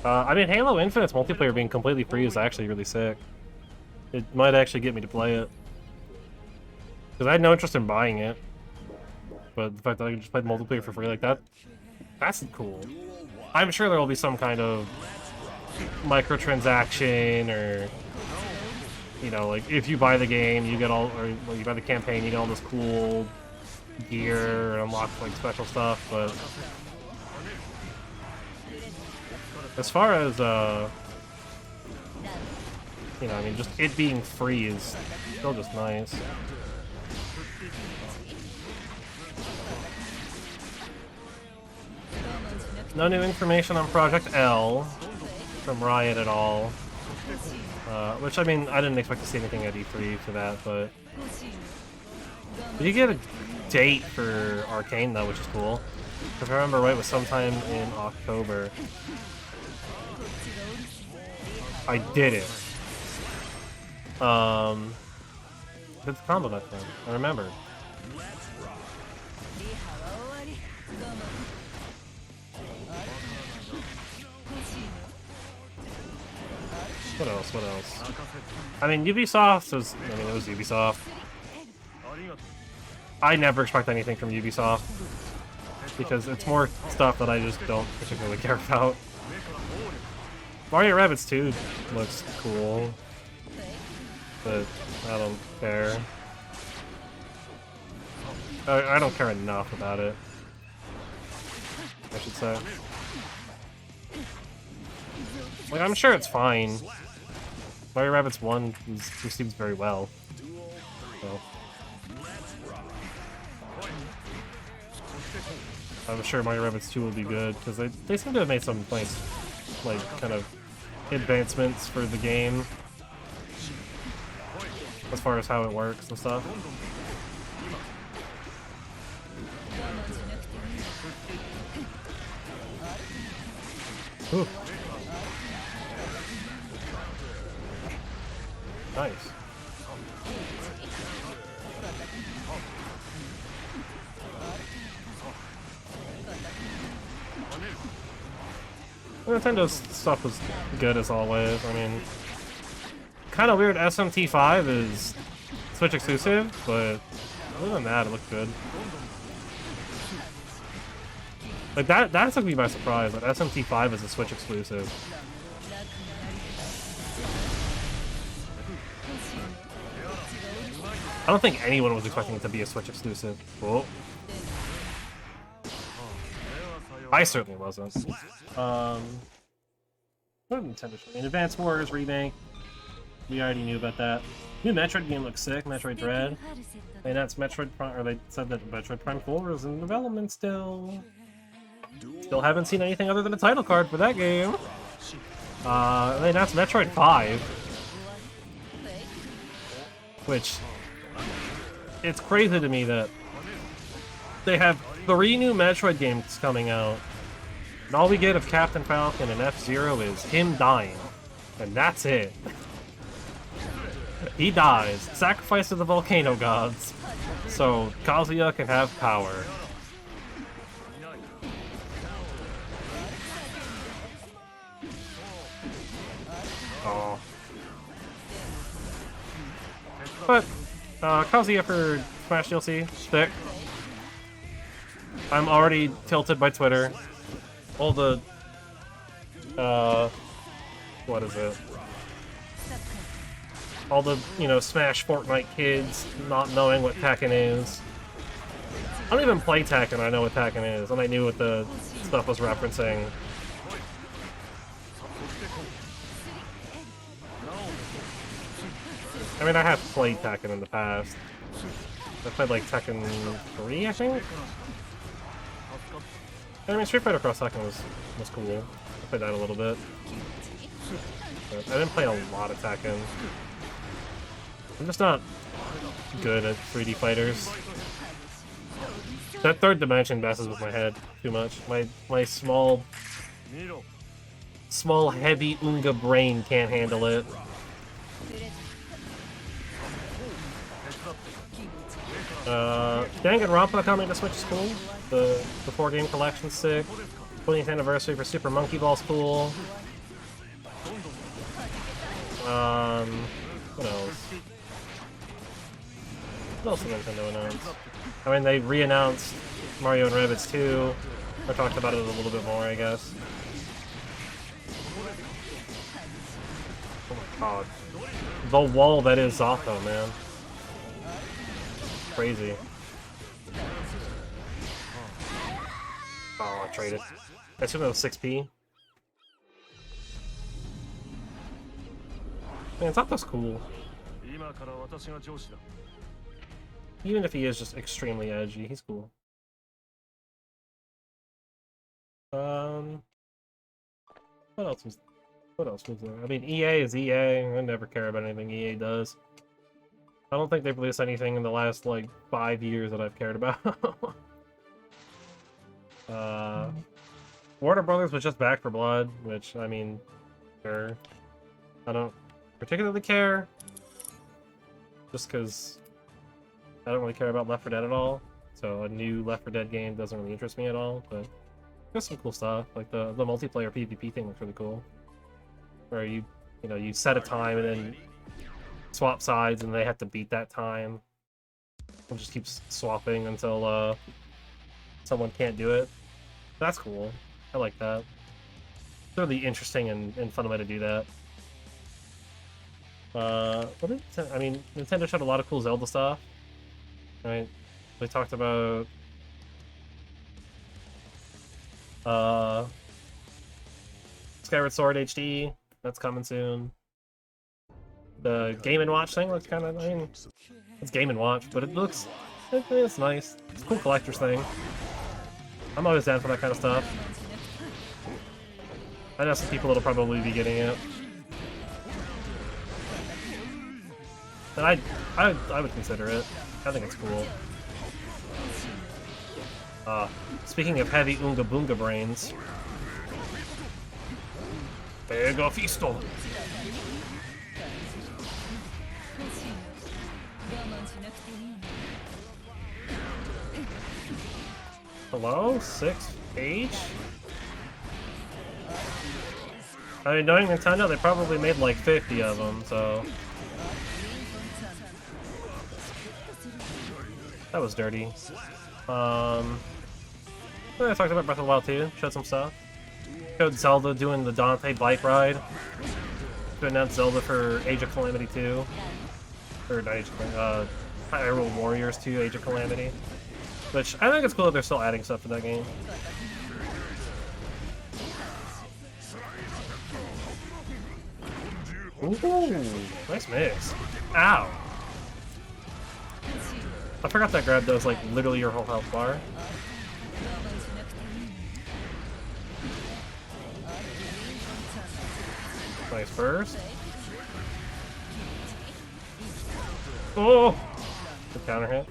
I mean, Halo Infinite's multiplayer being completely free is actually really sick. It might actually get me to play it. Because I had no interest in buying it. But the fact that I can just play multiplayer for free like that, that's cool. I'm sure there will be some kind of microtransaction or, you know, like if you buy the game, you get all, or like, you buy the campaign, you get all this cool gear and unlock like special stuff, but as far as, you know, I mean, just it being free is still just nice. No new information on Project L from Riot at all. Which, I mean, I didn't expect to see anything at E3 for that, but... Did you get a date for Arcane, though, which is cool? If I remember right, it was sometime in October. I did it. Did the combo that time. I remembered. What else? What else? I mean, Ubisoft was... I mean, it was Ubisoft. I never expect anything from Ubisoft. Because it's more stuff that I just don't particularly care about. Mario Rabbids 2 looks cool. But I don't care. I don't care enough about it, I should say. Like, I'm sure it's fine. Mario Rabbids 1 received very well. So. I'm sure Mario Rabbids 2 will be good, because they seem to have made some nice, like, kind of advancements for the game. As far as how it works and stuff. Ooh. Nice. Nintendo's stuff was good as always. I mean, kind of weird SMT5 is Switch exclusive, but other than that, it looked good. Like, that took me by surprise, that SMT5 is a Switch exclusive. I don't think anyone was expecting it to be a Switch exclusive. Whoa. I certainly wasn't. What did Nintendo show? An Advance Wars remake. We already knew about that. New Metroid game looks sick, Metroid Dread. They announced Metroid Prime, or they said that Metroid Prime 4 is in development still. Still haven't seen anything other than a title card for that game. They announced Metroid 5. Which, it's crazy to me that they have 3 new Metroid games coming out, and all we get of Captain Falcon and F-Zero is him dying. And that's it. He dies, sacrificed to the volcano gods, so Kazuya can have power. Oh. But, Kazuya for Smash DLC, stick. I'm already tilted by Twitter. All the, what is it? all the, you know, Smash Fortnite kids not knowing what Tekken is. I don't even play Tekken, I know what Tekken is, and I knew what the stuff was referencing. I mean, I have played Tekken in the past. I played, like, Tekken 3, I think? I mean, Street Fighter Cross Tekken was cool. I played that a little bit. But I didn't play a lot of Tekken. I'm just not good at 3D fighters. That third dimension messes with my head too much. My small heavy Unga brain can't handle it. Danganronpa coming to Switch is cool. The 4-game collection's sick. 20th anniversary for Super Monkey Ball's cool. What else? What else did Nintendo announce? I mean, they re-announced Mario and Rabbids 2. I talked about it a little bit more, I guess. Oh my god. The wall that is Zato, man. Crazy. Oh, I traded. I assume it was 6p. Man, Zato's cool. Even if he is just extremely edgy, he's cool. What else was there? I mean, EA is EA. I never care about anything EA does. I don't think they've released anything in the last, like, 5 years that I've cared about. Warner Brothers was just Back for Blood, which, I mean, sure. I don't particularly care. Just because I don't really care about Left 4 Dead at all. So a new Left 4 Dead game doesn't really interest me at all, but there's some cool stuff. Like the multiplayer PvP thing looks really cool. Where you set a time and then swap sides and they have to beat that time. It just keeps swapping until someone can't do it. That's cool. I like that. It's really interesting and fun way to do that. I mean, Nintendo showed a lot of cool Zelda stuff. Right? They talked about Skyward Sword HD. That's coming soon. The Game & Watch thing looks kind of, I mean, it's Game & Watch, but it's nice. It's a cool collector's thing. I'm always down for that kind of stuff. I know some people that'll probably be getting it. And I would consider it. I think it's cool. Speaking of heavy Unga Boonga brains. Pega Fisto! Hello? 6H? I mean, knowing Nintendo, they probably made like 50 of them, so... That was dirty. I talked about Breath of the Wild 2, showed some stuff. Showed Zelda doing the Dante bike ride. To announce Zelda for Age of Calamity 2. Or not Age of Calamity, Hyrule Warriors 2, Age of Calamity. Which, I think it's cool that they're still adding stuff to that game. Ooh, nice mix. Ow! I forgot that grab does, like, literally your whole health bar. Nice burst. Oh! Good counter hit.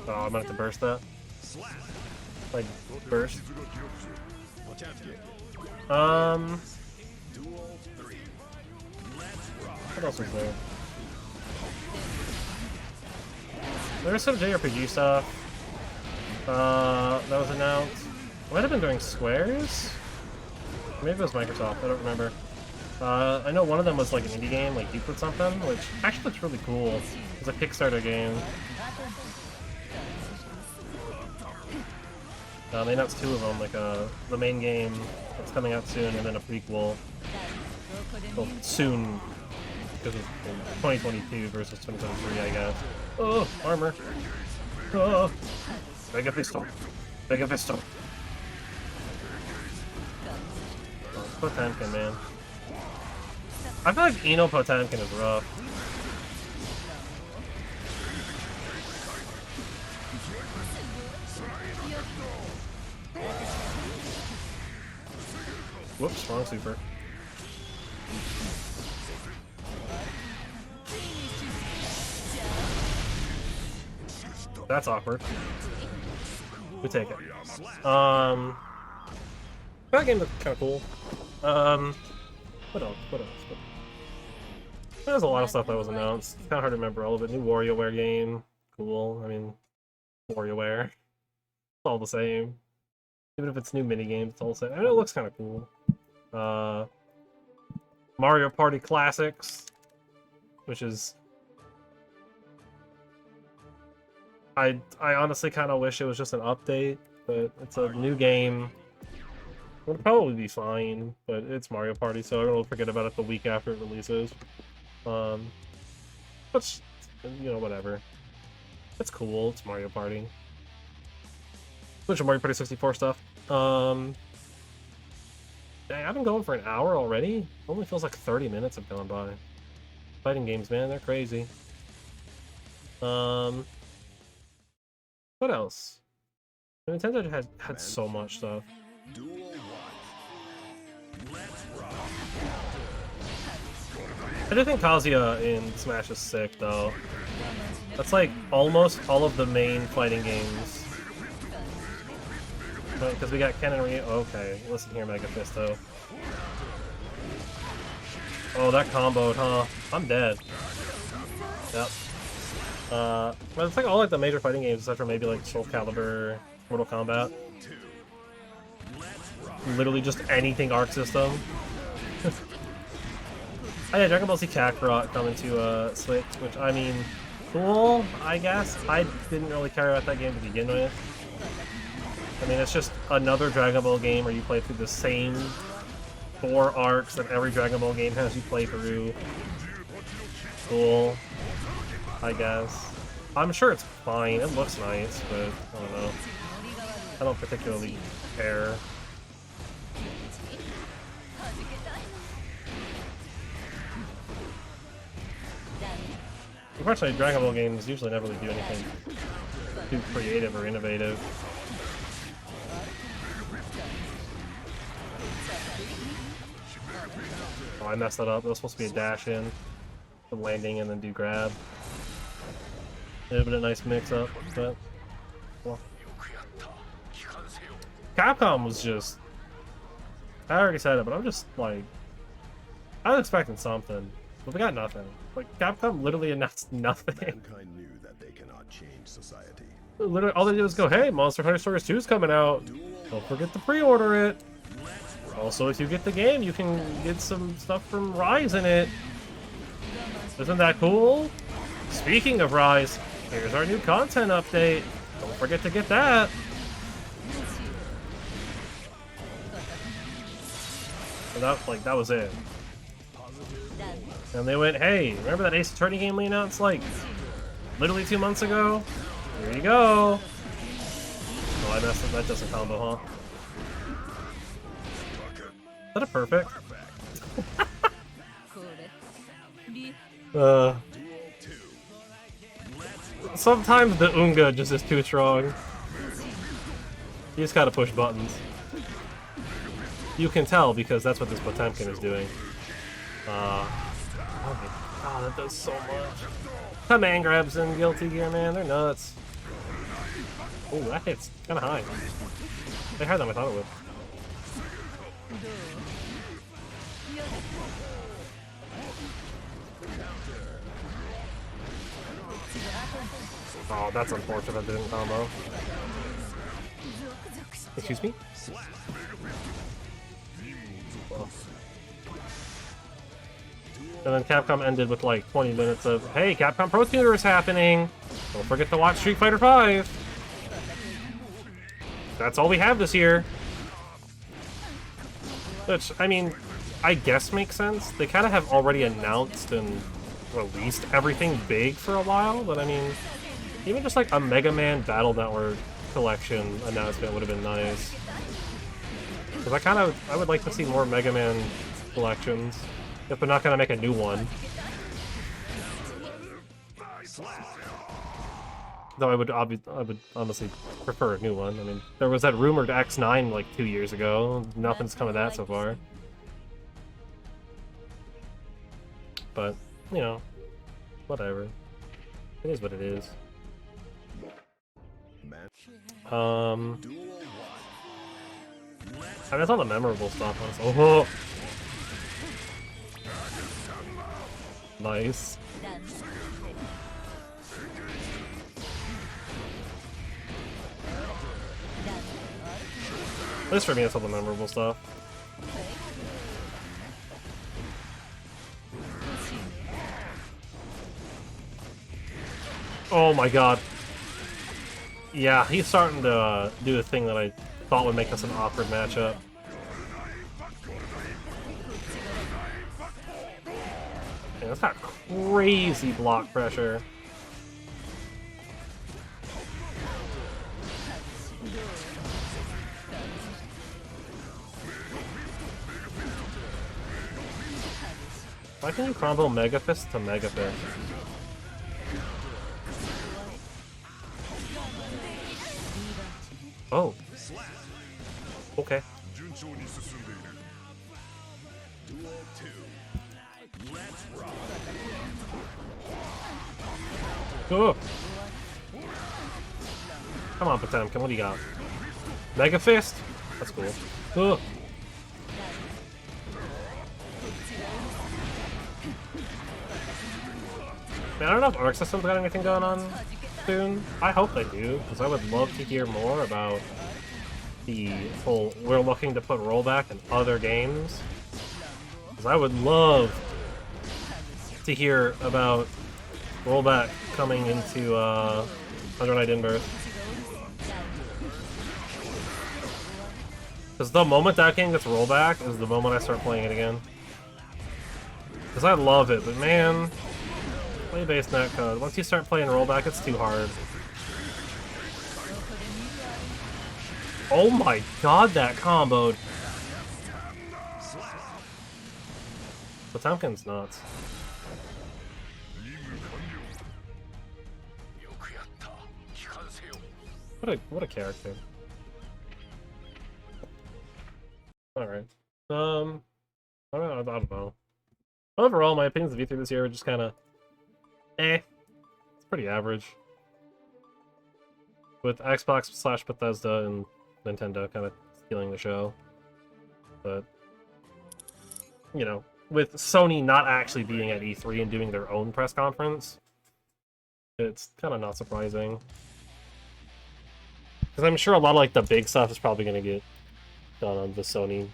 Oh, I'm gonna have to burst that. Like, burst. What else was there? There's some JRPG stuff. That was announced. Might have been doing Squares? Maybe it was Microsoft, I don't remember. I know one of them was like an indie game, like Deep with something, which actually looks really cool. It's a Kickstarter game. They announced two of them, like the main game that's coming out soon, and then a prequel. Well, soon, because it's 2022 versus 2023, I guess. Oh, armor. Oh, Mega Pistol. Mega Pistol. Potemkin, man. I feel like Eno Potemkin is rough. Whoops, wrong super. That's awkward. We take it. That game looks kind of cool. What else? What else? There's a lot of stuff that was announced. It's kind of hard to remember all of it. New WarioWare game. Cool. I mean, WarioWare. It's all the same. Even if it's new minigames, it's all the same. I mean, it looks kind of cool. Mario Party Classics, which is... I honestly kind of wish it was just an update, but it's a new game. It'll probably be fine, but it's Mario Party, so I don't forget about it the week after it releases. But, you know, whatever. It's cool, it's Mario Party. Bunch of Mario Party 64 stuff. Dang, I've been going for an hour already? It only feels like 30 minutes have gone by. Fighting games, man, they're crazy. What else? Nintendo had so much stuff. I do think Kazuya in Smash is sick, though. That's like almost all of the main fighting games. Because we got Ken and Ryu. Okay, listen here, Mega Fisto. Oh, that comboed, huh? I'm dead. Yep. But it's like all like the major fighting games, except for maybe like Soul Calibur, Mortal Kombat. Literally just anything Arc System. Oh yeah, Dragon Ball Z Kakarot coming to Switch, which I mean, cool, I guess. I didn't really care about that game to begin with. I mean, it's just another Dragon Ball game where you play through the same 4 arcs that every Dragon Ball game has you play through. Cool, I guess. I'm sure it's fine. It looks nice, but I don't know. I don't particularly care. Unfortunately, Dragon Ball games usually never really do anything too creative or innovative. Oh, I messed that up. It was supposed to be a dash in, the landing, and then do grab. It would have been a nice mix-up, but... well. Capcom was just... I already said it, but I'm just, like... I was expecting something, but we got nothing. Like, Capcom literally announced nothing. Mankind knew that they cannot change society. Literally, all they did was go, hey, Monster Hunter Stories 2 is coming out. Don't forget to pre-order it. Also, if you get the game, you can get some stuff from Rise in it. Isn't that cool? Speaking of Rise, here's our new content update. Don't forget to get that. So that was it. And they went, hey, remember that Ace Attorney game we announced, like, literally 2 months ago? Here you go. Oh, I messed up. That doesn't combo, huh? Is that a perfect? Sometimes the Unga just is too strong. You just gotta push buttons. You can tell because that's what this Potemkin is doing. Oh my god, that does so much. Command grabs in Guilty Gear, man, they're nuts. Ooh, that hits kinda high. Way higher than I thought it would. Oh, that's unfortunate that didn't combo. Excuse me? And then Capcom ended with like 20 minutes of, hey, Capcom Pro Tuner is happening! Don't forget to watch Street Fighter V! That's all we have this year. Which, I mean, I guess makes sense. They kind of have already announced and released everything big for a while, but I mean, even just like a Mega Man Battle Network collection announcement would have been nice. Because I would like to see more Mega Man collections, if they're not gonna make a new one. Though I would honestly prefer a new one. I mean, there was that rumored X9 like 2 years ago. Nothing's come of that so far. But, you know, whatever. It is what it is. I mean, that's all the memorable stuff, honestly. Oh! Nice. At least for me, that's all the memorable stuff. Oh my god. Yeah, he's starting to do a thing that I thought would make us an awkward matchup. Yeah, that's got crazy block pressure. Why can you combo Mega Fist to Mega Fist? Oh. Okay. Oh. Come on, Potemkin, what do you got? Mega Fist? That's cool. Oh. Man, I don't know if Arc System's got anything going on soon. I hope they do, because I would love to hear more about the whole we're looking to put rollback in other games. Because I would love to hear about rollback coming into 100 Night Inbirth. Because the moment that game gets rollback is the moment I start playing it again. Because I love it, but man, play base netcode. Once you start playing rollback, it's too hard. Oh my god, that comboed! Potemkin's nuts. What a character. Alright. I don't know. Overall, my opinions of E3 this year are just kinda it's pretty average. With Xbox / Bethesda and Nintendo kind of stealing the show. But, you know, with Sony not actually being at E3 and doing their own press conference, it's kind of not surprising. Because I'm sure a lot of like the big stuff is probably going to get done on the Sony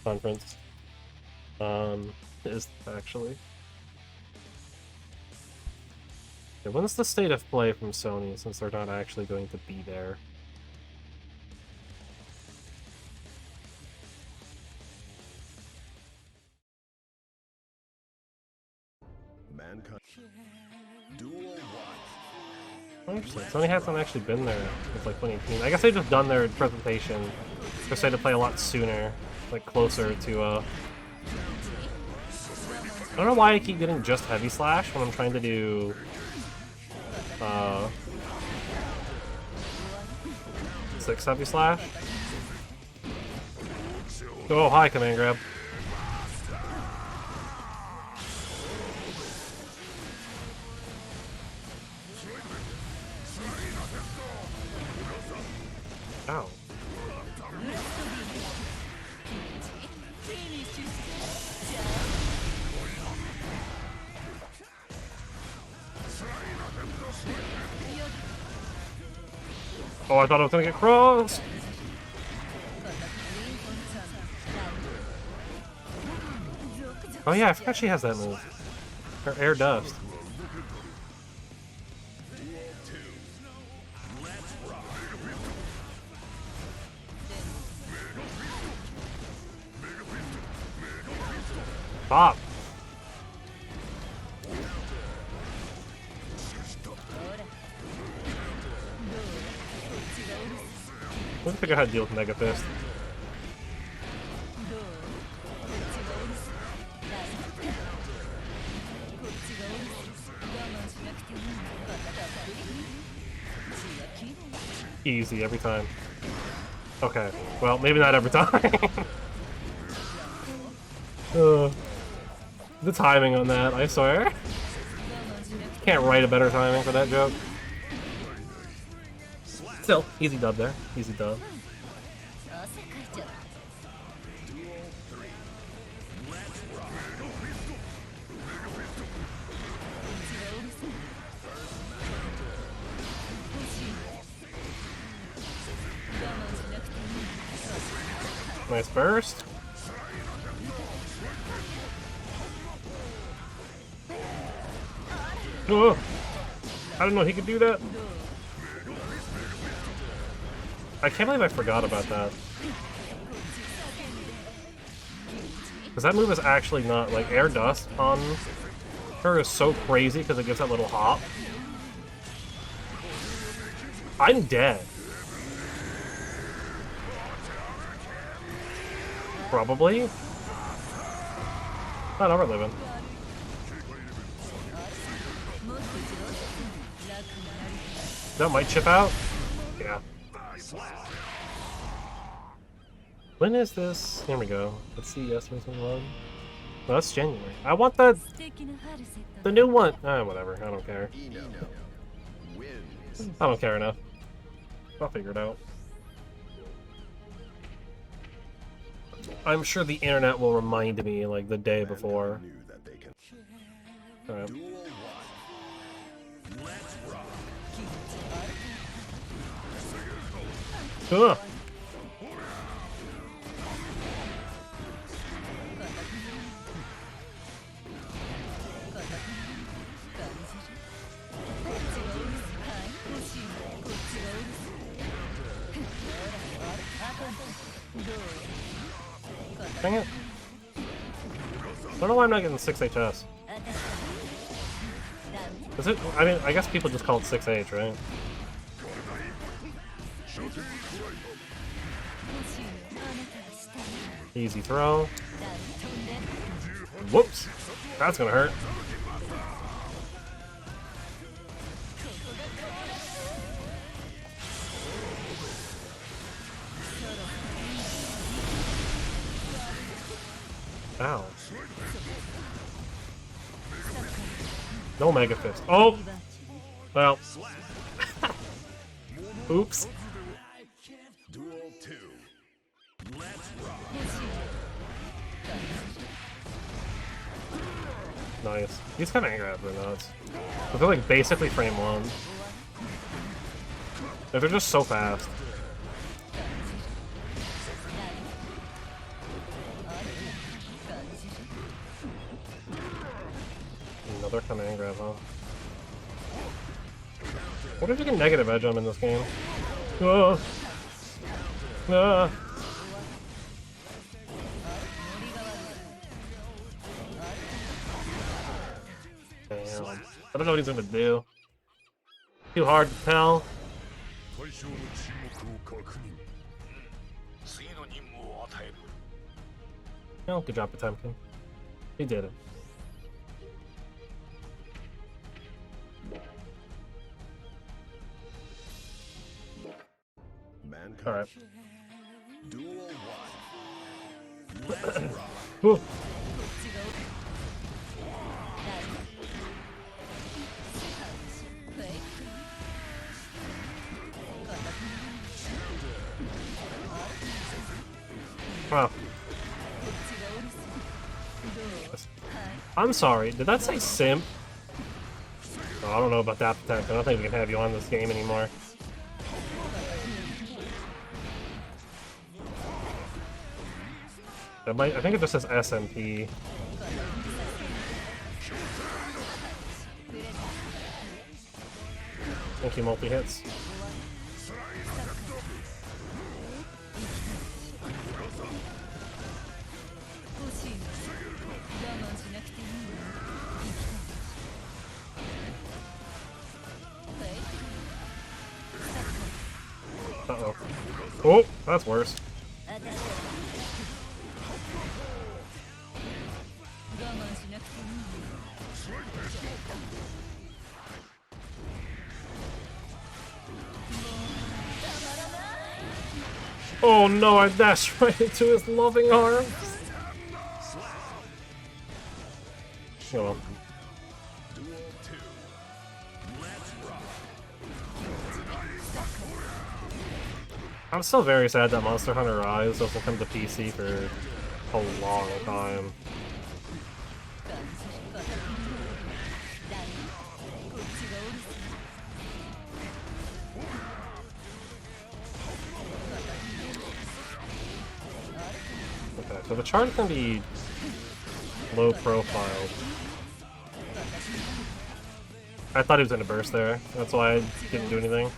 conference. Is actually. Yeah, when's the state of play from Sony, since they're not actually going to be there? Mankind. Duel 1. Interesting. Sony hasn't actually been there since like 2018. I guess they've just done their presentation for State of Play a lot sooner, like closer to I don't know why I keep getting just Heavy Slash when I'm trying to do 6 Heavy Slash. Oh, hi, Command Grab. Ow. Oh, I thought I was gonna get crossed! Oh yeah, I forgot she has that move. Her air dust. Stop. I need to figure out how to deal with Mega Fist. Easy every time. Okay, well, maybe not every time. The timing on that, I swear. Can't write a better timing for that joke. Still, easy dub there. Easy dub. Nice burst. Oh, I didn't know he could do that. I can't believe I forgot about that. Because that move is actually not, like, air dust on her is so crazy because it gives that little hop. I'm dead. Probably. Oh, no, we're living. That might chip out? Yeah. When is this? Here we go. Let's see, yes, one. Well, that's January. I want the new one. Whatever. I don't care. I don't care enough. I'll figure it out. I'm sure the internet will remind me, like, the day before. Alright. Ugh. Dang it. I don't know why I'm not getting 6HS. Is it? I mean, I guess people just call it 6H, right? Easy throw. Whoops. That's gonna hurt. Ow. No Mega Fist. Oh! Well. Oops. Nice. These kind of anger are nuts. They're like basically frame one. They're just so fast. Another command grab, huh? What if you can negative edge him in this game? Oh. Ah. Damn. I don't know what he's gonna do. Too hard to tell. Oh, good job, Potemkin. He did it. All right. Wow. I'm sorry, did that say simp? Oh, I don't know about that protect. I don't think we can have you on this game anymore. That might, I think it just says SMP. Thank you, multi-hits. Uh-oh. Oh, that's worse. Oh no, I dashed right into his loving arms. Oh well. I'm still very sad that Monster Hunter Rise doesn't come to PC for a long time. Okay, so the charge can be low profile. I thought he was gonna burst there. That's why I didn't do anything.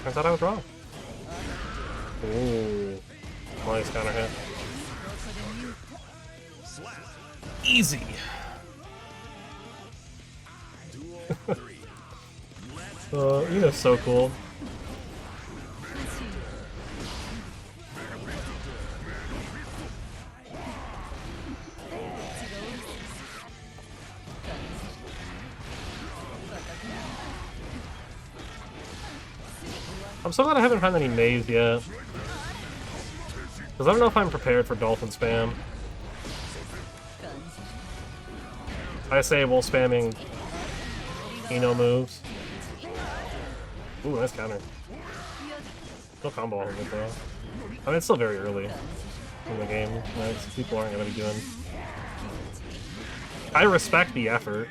Turns out I was wrong. Ooh. Nice counter hit. Easy. Ina's so cool. I'm so glad I haven't found any Maze yet. Because I don't know if I'm prepared for Dolphin spam. I say while spamming Ino moves. Ooh, nice counter. No combo on it though. I mean, it's still very early in the game. Like, people aren't going to be doing. I respect the effort.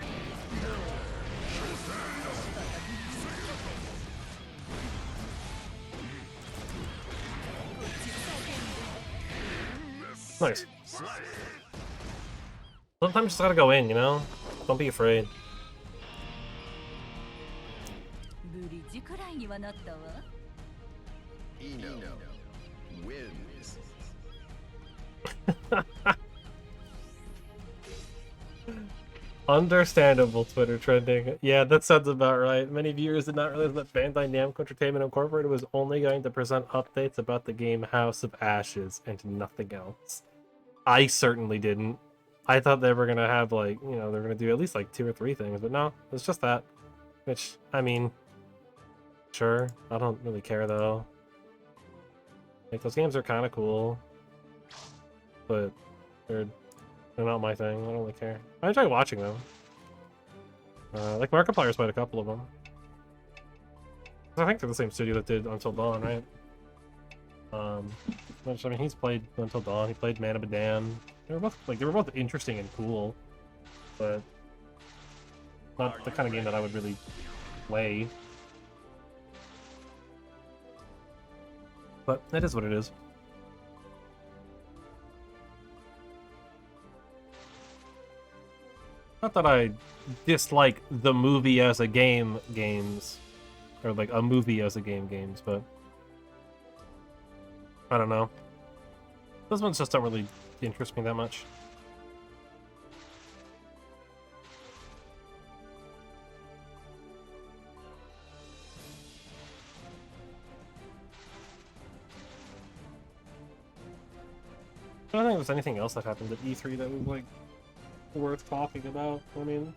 Nice. Sometimes you just gotta go in, you know? Don't be afraid. Eno wins. Understandable Twitter trending. Yeah, that sounds about right. Many viewers did not realize that Bandai Namco Entertainment Incorporated was only going to present updates about the game House of Ashes and nothing else. I certainly didn't. I thought they were gonna have, like, you know, they're gonna do at least like 2 or 3 things, but no, it's just that. Which, I mean, sure, I don't really care though. Like, those games are kind of cool, but they're not my thing. I don't really care. I enjoy watching them. Like, Markiplier's played a couple of them. I think they're the same studio that did Until Dawn, right? Which, I mean, he's played Until Dawn. He played Man of Medan. They were both interesting and cool, but not the kind of game that I would really play. But it is what it is. Not that I dislike the movie as a game games, or like a movie as a game games, but I don't know. Those ones just don't really interest me that much. I don't think there's anything else that happened at E3 that was, like, worth talking about. I mean,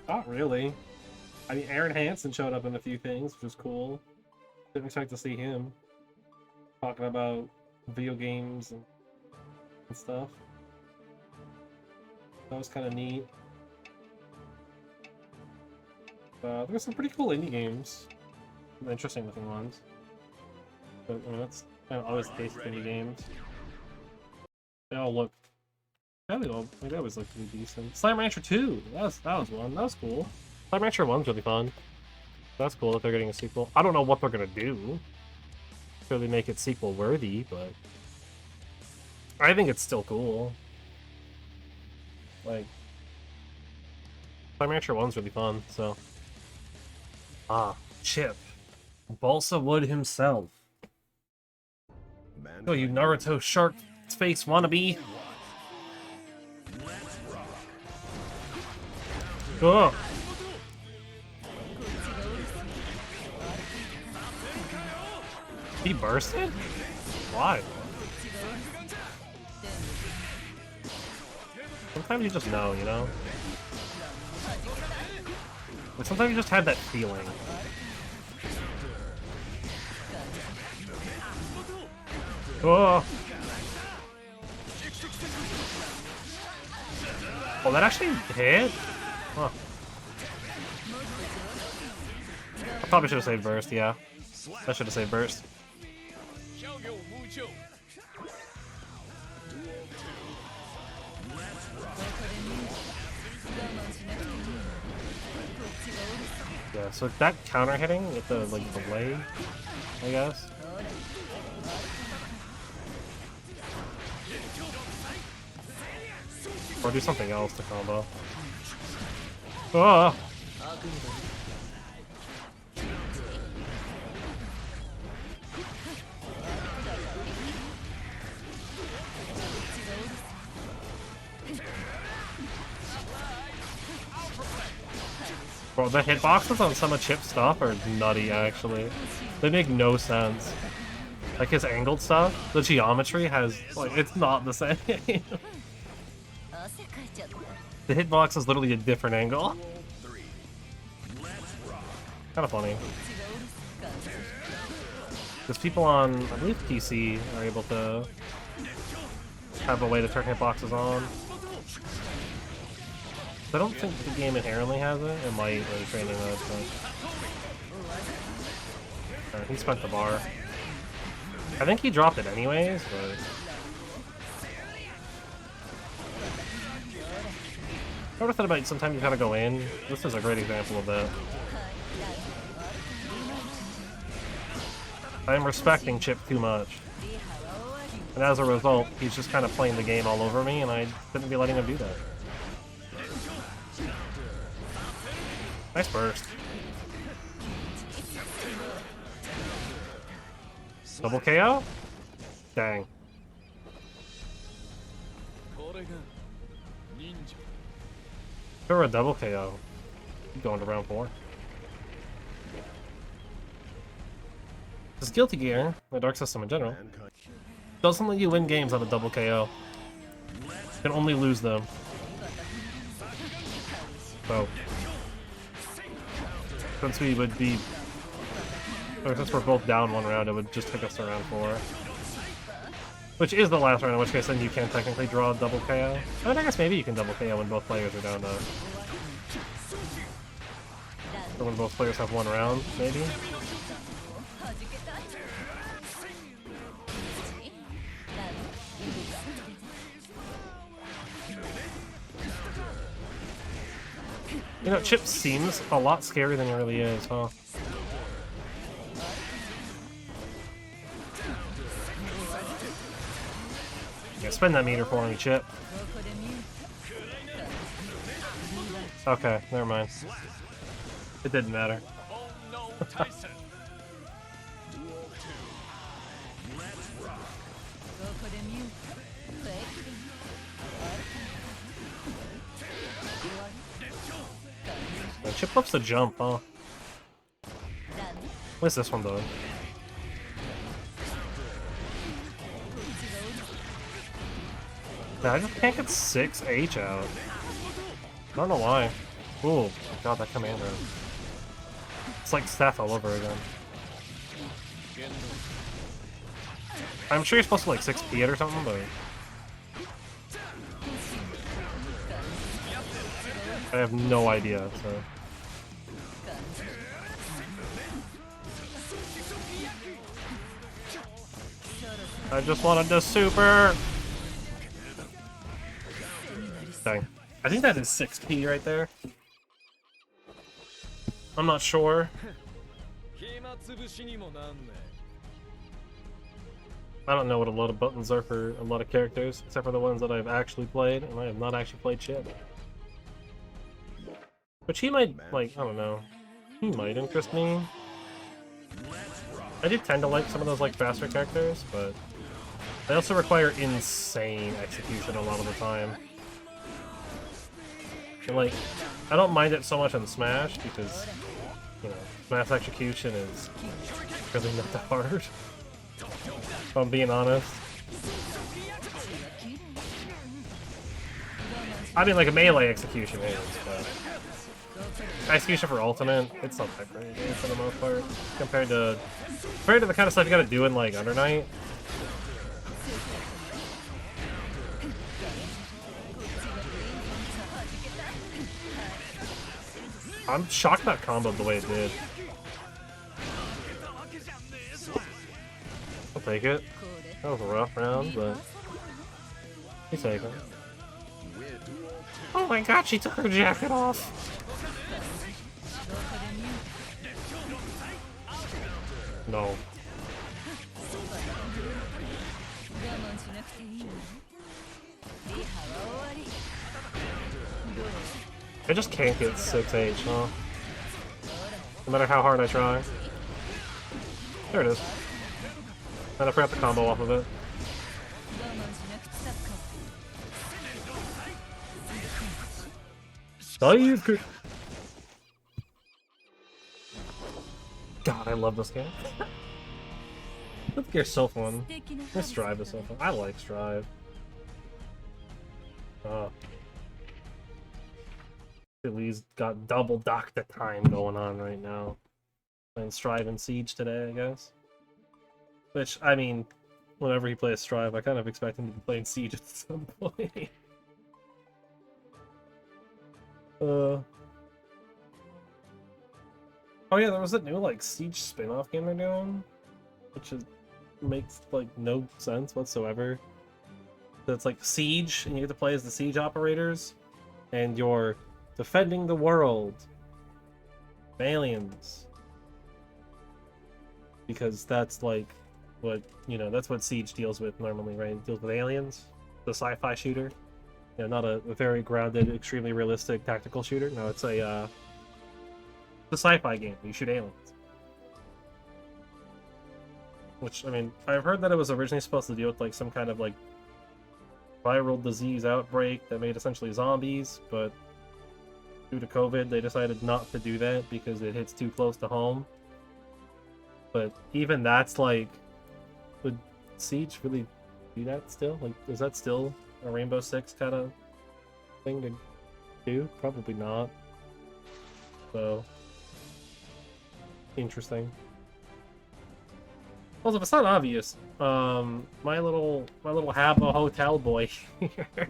not really. I mean, Aaron Hansen showed up in a few things, which was cool. Didn't expect to see him talking about video games and stuff. That was kind of neat. There's some pretty cool indie games, some interesting looking ones. But I mean, that's kind of always the case with indie games. They all look. They always look pretty decent. Slime Rancher 2! That was one. That was cool. Slime Rancher 1's really fun. That's cool that they're getting a sequel. I don't know what they're gonna do. Really make it sequel worthy, but I think it's still cool. Like, Slime Rancher 1's really fun, so. Ah, Chip. Balsa Wood himself. Oh, you Naruto shark face wannabe. Oh! He bursted? Why? Sometimes you just know, you know? Like sometimes you just have that feeling. Oh! Oh, that actually hit? Huh. I probably should have saved burst, yeah. I should have saved burst. Yeah, so that counter hitting with the like the blade, I guess. Or do something else to combo. Oh! Bro, the hitboxes on some of Chip's stuff are nutty, actually. They make no sense. Like his angled stuff, the geometry has, like, it's not the same. The hitbox is literally a different angle. Kind of funny. Because people on, I believe PC, are able to have a way to turn hitboxes on. I don't think the game inherently has it. It might when training mode, but... he spent the bar. I think he dropped it anyways, but... I would've thought about sometimes you gotta go in. This is a great example of that. I am respecting Chip too much. And as a result, he's just kind of playing the game all over me, and I shouldn't be letting him do that. Nice burst. Double KO? Dang. If it were a double KO, going to round 4. This Guilty Gear, the Dark System in general, doesn't let you win games on a double KO. You can only lose them. So, since we would be, or since we're both down one round, it would just take us to round 4. Which is the last round, in which case then you can technically draw a double KO. I mean, I guess maybe you can double KO when both players are down though. Or when both players have one round, maybe? You know, Chip seems a lot scarier than he really is, huh? Yeah, spend that meter for me, Chip. Okay, never mind. It didn't matter. Man, Chip loves to jump, huh? What's this one doing? Man, I just can't get 6H out. I don't know why. Ooh, god, that commander. It's like Steph all over again. I'm sure you're supposed to like 6P it or something, but... I have no idea, so... I just wanted the super! Dang. I think that is 6P right there. I'm not sure. I don't know what a lot of buttons are for a lot of characters, except for the ones that I've actually played, and I have not actually played Chip. Which he might, like, I don't know. He might interest me. I do tend to like some of those, like, faster characters, but they also require insane execution a lot of the time. And, like, I don't mind it so much on Smash because, you know, Smash execution is really not that hard. If I'm being honest. I mean, like a melee execution is, but execution for ultimate, it's not that great for the most part compared to the kind of stuff you gotta do in like Under Night. I'm shocked that comboed the way it did. I'll take it. That was a rough round, but you take it. Oh my god, she took her jacket off! No. I just can't get 6H, huh? No matter how hard I try. There it is. And I forgot the combo off of it. Dive! God, I love this game. This gear's so fun. This Strive is so fun. I like Strive. Philly's got double Doctor time going on right now. Playing Strive and Siege today, I guess. Which, I mean, whenever he plays Strive, I kind of expect him to be playing Siege at some point. Oh yeah, there was a new, like, Siege spin-off game they're doing. Which makes, like, no sense whatsoever. So it's like Siege, and you get to play as the Siege operators. And you're defending the world. Aliens. Because that's, like, what, you know, that's what Siege deals with normally, right? It deals with aliens. The sci-fi shooter. You know, not a very grounded, extremely realistic tactical shooter. No, it's a sci-fi game. You shoot aliens. Which, I mean, I've heard that it was originally supposed to deal with, like, some kind of, like, viral disease outbreak that made essentially zombies, but due to COVID, they decided not to do that because it hits too close to home. But even that's, like, would Siege really do that still? Like, is that still a Rainbow Six kind of thing to do? Probably not. So, interesting. Also, if it's not obvious, my little Habbo hotel boy here,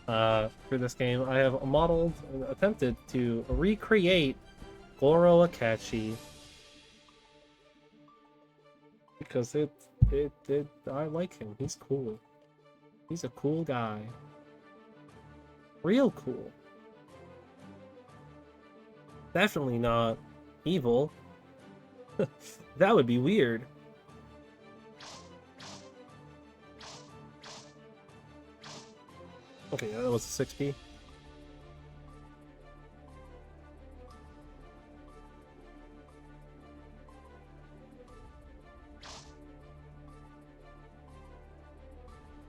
for this game, I have modeled and attempted to recreate Goro Akachi because I like him. He's cool. He's a cool guy. Real cool. Definitely not evil. That would be weird. Okay, that was a 6P.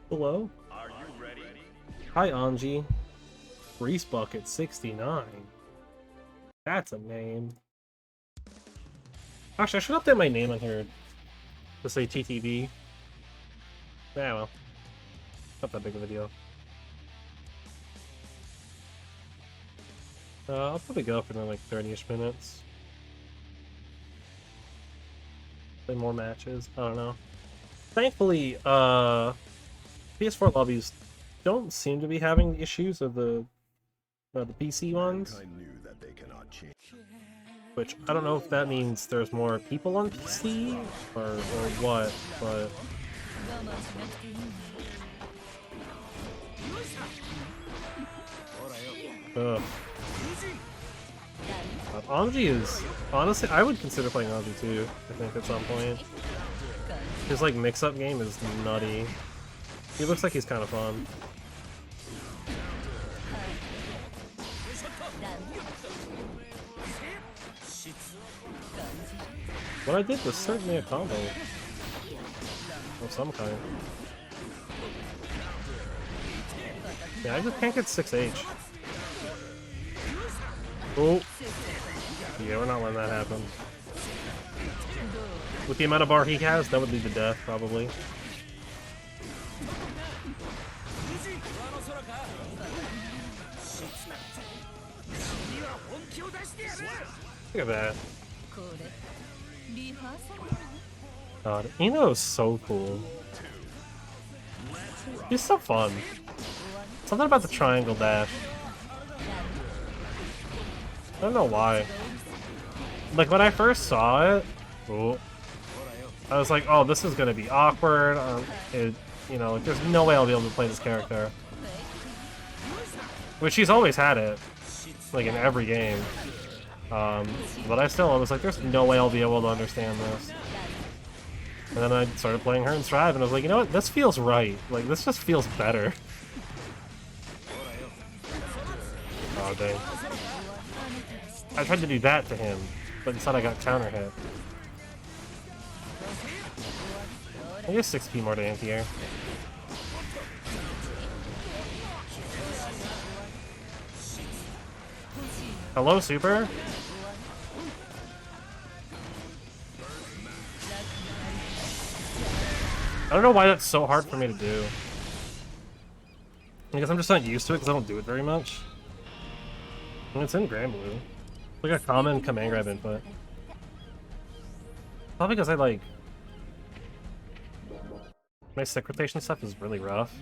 Hello? Are you ready? Hi, Anji. Grease Bucket 69. That's a name. Actually, I should update my name on here to say TTV. Yeah, well. Not that big of a deal. I'll probably go for like 30-ish minutes. Play more matches. I don't know. Thankfully, PS4 lobbies don't seem to be having issues of the PC ones. Mankind knew that they cannot change. Which, I don't know if that means there's more people on PC, or what, but... Ugh. Anji is... Honestly, I would consider playing Anji too, I think, at some point. His, like, mix-up game is nutty. He looks like he's kind of fun. What I did was certainly a combo of some kind. Yeah, I just can't get 6H. Oh. Yeah, we're not letting that happen. With the amount of bar he has, that would lead to death, probably. Look at that. God, Ino is so cool. He's so fun. Something about the triangle dash. I don't know why. Like, when I first saw it, oh, I was like, oh, this is gonna be awkward. You know, there's no way I'll be able to play this character. Which she's always had it, like in every game. But I was like, there's no way I'll be able to understand this. And then I started playing her in Strive, and I was like, you know what? This feels right. Like, this just feels better. Oh, dang. I tried to do that to him, but instead I got counter hit. I guess 6p more to anti-air. Hello, Super? I don't know why that's so hard for me to do. I guess I'm just not used to it because I don't do it very much. And it's in Grand Blue. It's like a common command grab input. Probably because I like... My stick rotation stuff is really rough.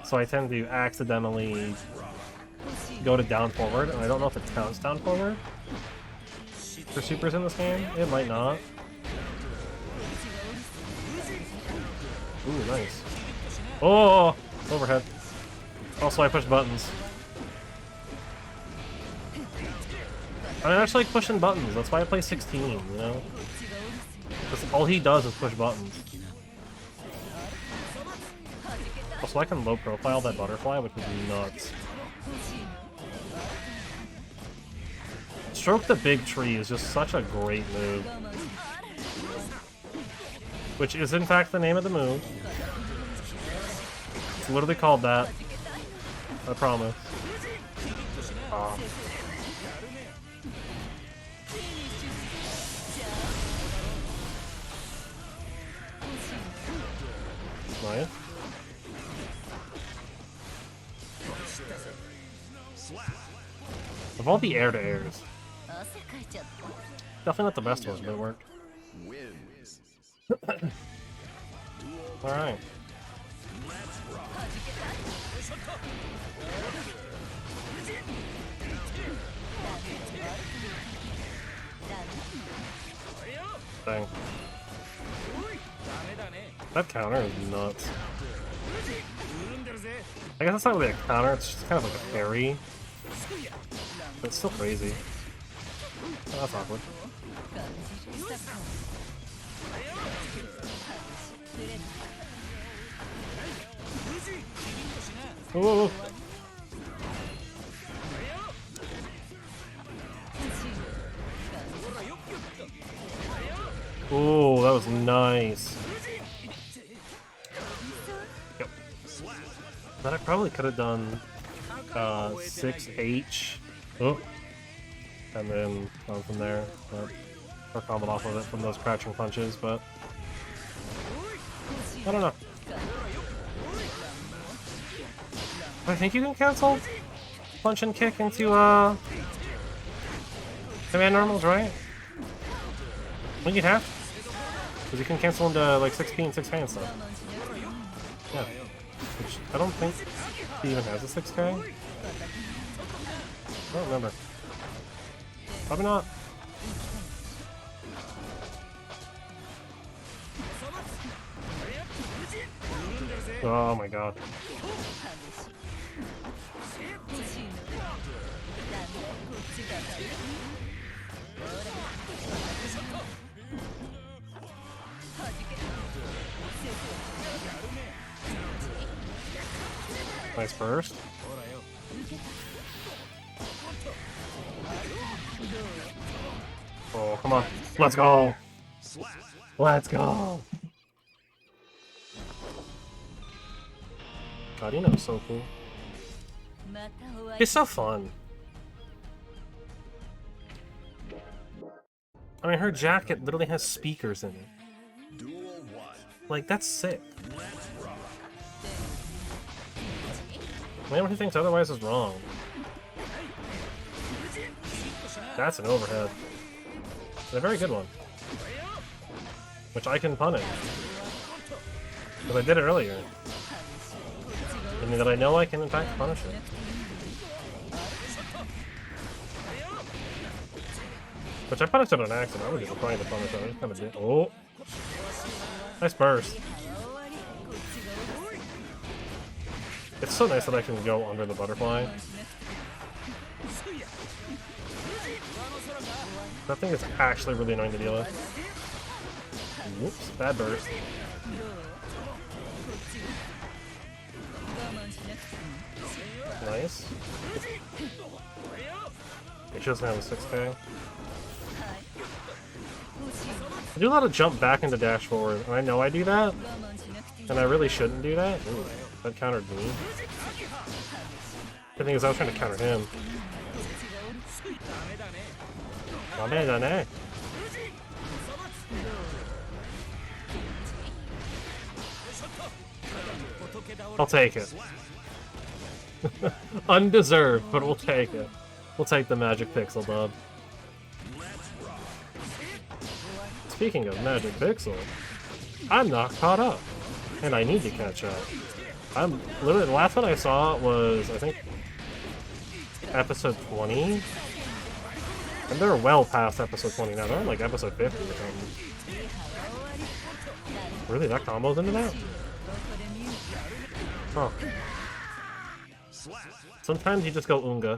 So I tend to accidentally go to down forward, and I don't know if it counts down forward for supers in this game. It might not. Ooh, nice. Oh, overhead. Also, I push buttons. I actually like pushing buttons. That's why I play 16, you know? Because all he does is push buttons. Also, I can low profile that butterfly, which is nuts. Stroke the Big Tree is just such a great move. Which is in fact the name of the move. It's literally called that. I promise. Nice. Of all the air-to-airs, definitely not the best one, but it worked. Alright. Dang. That counter is nuts. I guess it's not really a counter, it's just kind of like a parry. But it's still crazy. Oh, that's awkward. Whoa. Oh, that was nice. Yep. But I probably could have done 6H. Oh. And then gone from there. Or comboed off of it from those crouching punches, but I don't know. I think you can cancel punch and kick into command normals, right? I think you'd have to. Because you can cancel into like 6P and 6K and stuff. Yeah. Which I don't think he even has a 6K. I don't remember. Probably not. Oh my god. Nice burst. Oh, come on. Let's go. Let's go. God, Ino's so cool. He's so fun. I mean, her jacket literally has speakers in it. Duel 1. Like, that's sick. Let's rock. Anyone who thinks otherwise is wrong. That's an overhead. And a very good one. Which I can punish. Because I did it earlier. I mean that I know I can in fact punish it. Which I punished it on accident. I was just trying to punish it. I just kind of did. Oh! Nice burst. It's so nice that I can go under the butterfly. That thing is actually really annoying to deal with. Whoops, bad burst. Nice. It doesn't have a 6K. I do a lot of jump back into dash forward, and I know I do that, and I really shouldn't do that. Ooh, that countered me. The thing is, I was trying to counter him. I'll take it. Undeserved, but we'll take it. We'll take the magic pixel dub. Speaking of magic pixel, I'm not caught up, and I need to catch up. I'm literally, the last one I saw was, I think, episode 20, and they're well past episode 20 now. They're on like episode 50 or something. Really, that combo's into that? Huh. Sometimes you just go Unga.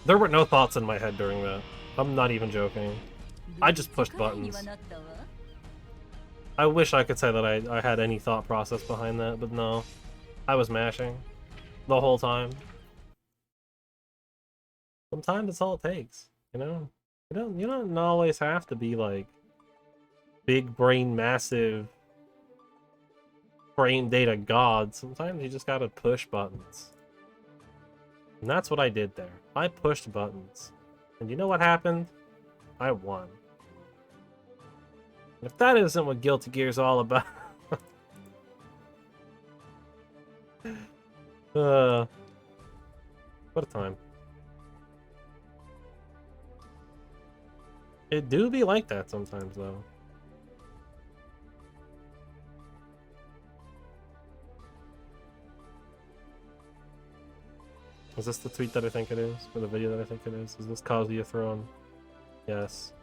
There were no thoughts in my head during that. I'm not even joking. I just pushed buttons. I wish I could say that I had any thought process behind that, but no. I was mashing the whole time. Sometimes it's all it takes, you know? You don't always have to be like big brain, massive brain data god. Sometimes you just gotta push buttons. And that's what I did there. I pushed buttons. And you know what happened? I won. And if that isn't what Guilty Gear's all about... what a time. It do be like that sometimes, though. Is this the tweet that I think it is? Or the video that I think it is? Is this Kazuya throne? Yes.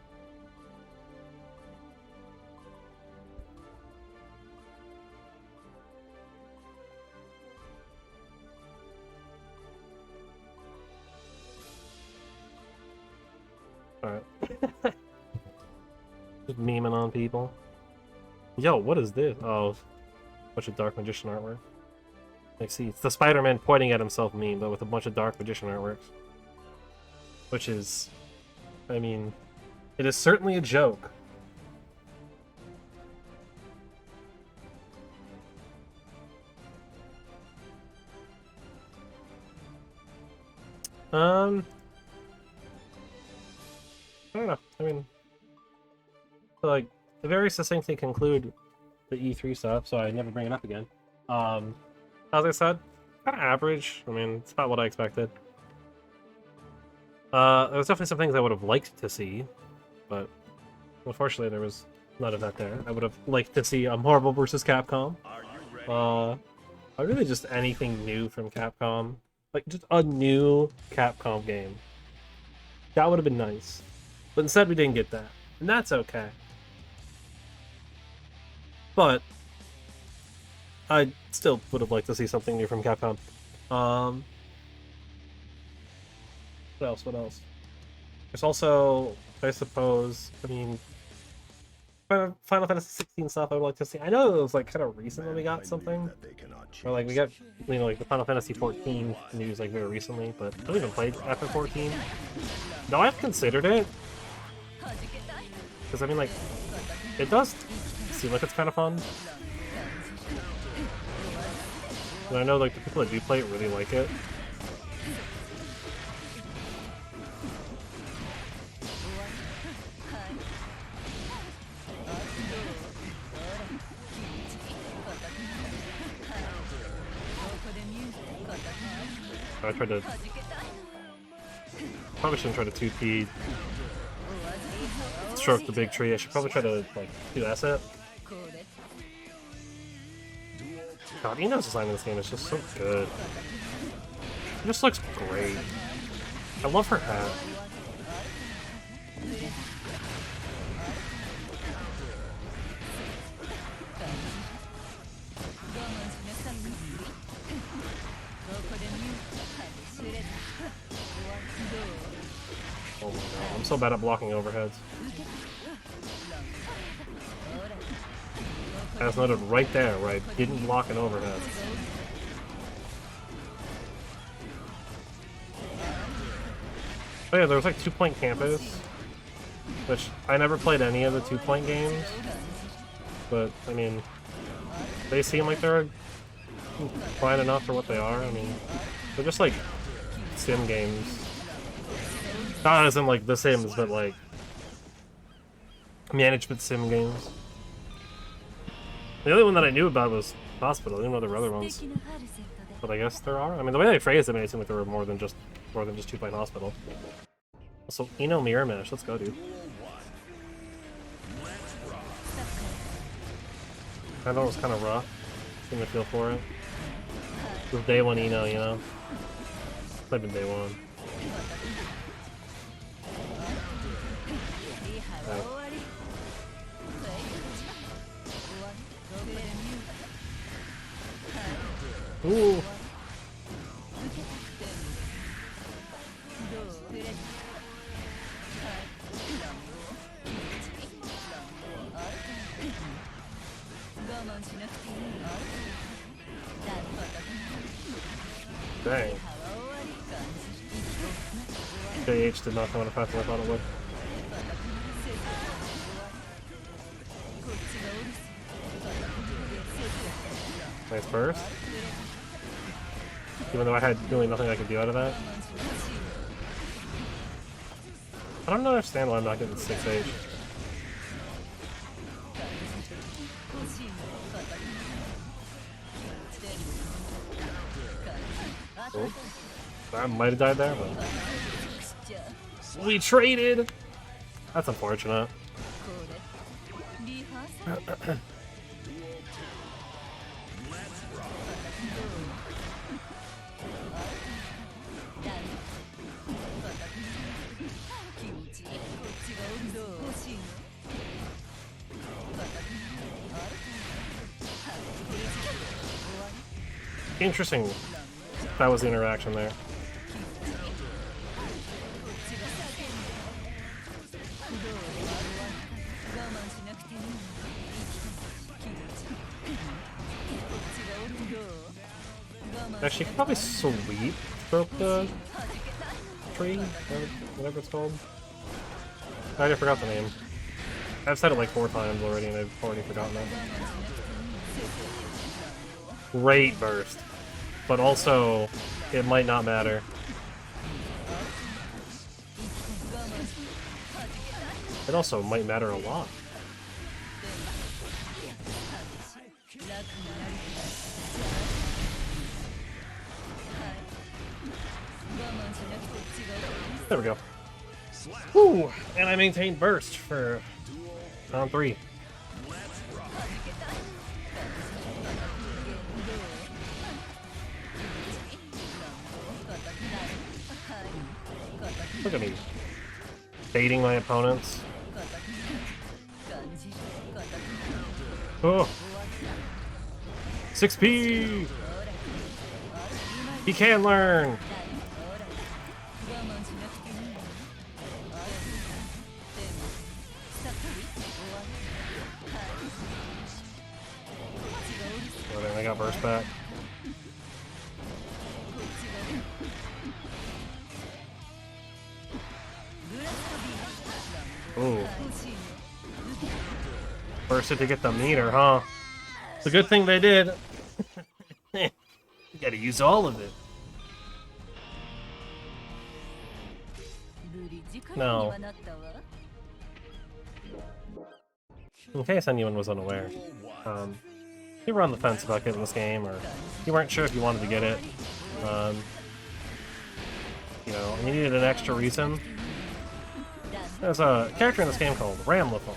Alright. Just memeing on people. Yo, what is this? Oh, bunch of Dark Magician artwork. Like, see, it's the Spider-Man pointing at himself meme, but with a bunch of Dark Magician artworks. Which is... I mean... It is certainly a joke. I don't know. I mean... Like, to very succinctly conclude the E3 stuff, so I never bring it up again. As I said, kind of average. I mean, it's about what I expected. There was definitely some things I would have liked to see, but unfortunately there was none of that there. I would have liked to see a Marvel vs. Capcom. Really just anything new from Capcom. Like, just a new Capcom game. That would have been nice. But instead we didn't get that. And that's okay. But I still would have liked to see something new from Capcom. What else? What else? There's also, I suppose, I mean, Final Fantasy 16 stuff I would like to see. I know it was like kind of recent when we got something. Or like we got, you know, like the Final Fantasy 14 news like very recently, but I haven't even played after 14. No, I've considered it. Because I mean, like, it does seem like it's kind of fun. And I know like the people that do play it really like it. I tried to... Probably shouldn't try to 2P stroke the big tree. I should probably try to, like, 2S it. God, Ino's design in this game is just so good. It just looks great. I love her hat. Oh my god, I'm so bad at blocking overheads. As noted right there, where I didn't block an overhead. Oh yeah, there was like 2-point campus, which I never played any of the 2-point games, but I mean, they seem like they're fine enough for what they are. I mean, they're just like sim games. Not as in like The Sims, but like management sim games. The only one that I knew about was Hospital. I didn't know there were other ones, but I guess there are. I mean, the way they phrased it made it seem like there were more than just 2-point Hospital. So Ino Mirror Mesh, let's go, dude. I know it was kind of rough. Didn't feel for it. It was day one Ino, you know. Played in day one. Right. Ooh. Dang. JH did not come out as fast as I thought it would. Nice burst. Even though I had really nothing I could do out of that. I don't understand why I'm not getting 6H. Oh, I might have died there, but we traded! That's unfortunate. Interesting. That was the interaction there. Actually, you could probably sweep stroke the tree, or whatever it's called. I already forgot the name. I've said it like 4 times already, and I've already forgotten it. Great burst. But also, it might not matter. It also might matter a lot. There we go. Woo! And I maintained burst for round 3. Look at me. Baiting my opponents. Oh! 6P! He can learn! Oh, then I got burst back. Ooh. Bursted to get the meter, huh? It's a good thing they did. You gotta use all of it. No. In case anyone was unaware, you were on the fence about getting this game, or you weren't sure if you wanted to get it. you know, and you needed an extra reason. There's a character in this game called Ramlethal.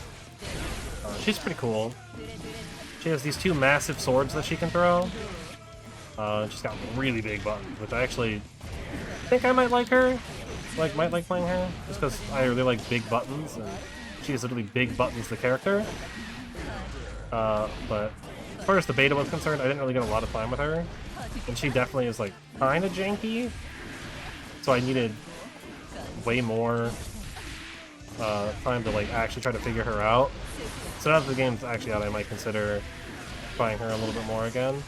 She's pretty cool. She has these two massive swords that she can throw. She's got really big buttons, which I actually think I might like her. Might like playing her, just because I really like big buttons, and she has literally big buttons, the character. But as far as the beta was concerned, I didn't really get a lot of time with her, and she definitely is like kind of janky. So I needed way more time to like actually try to figure her out. So now that the game's actually out, I might consider trying her a little bit more again.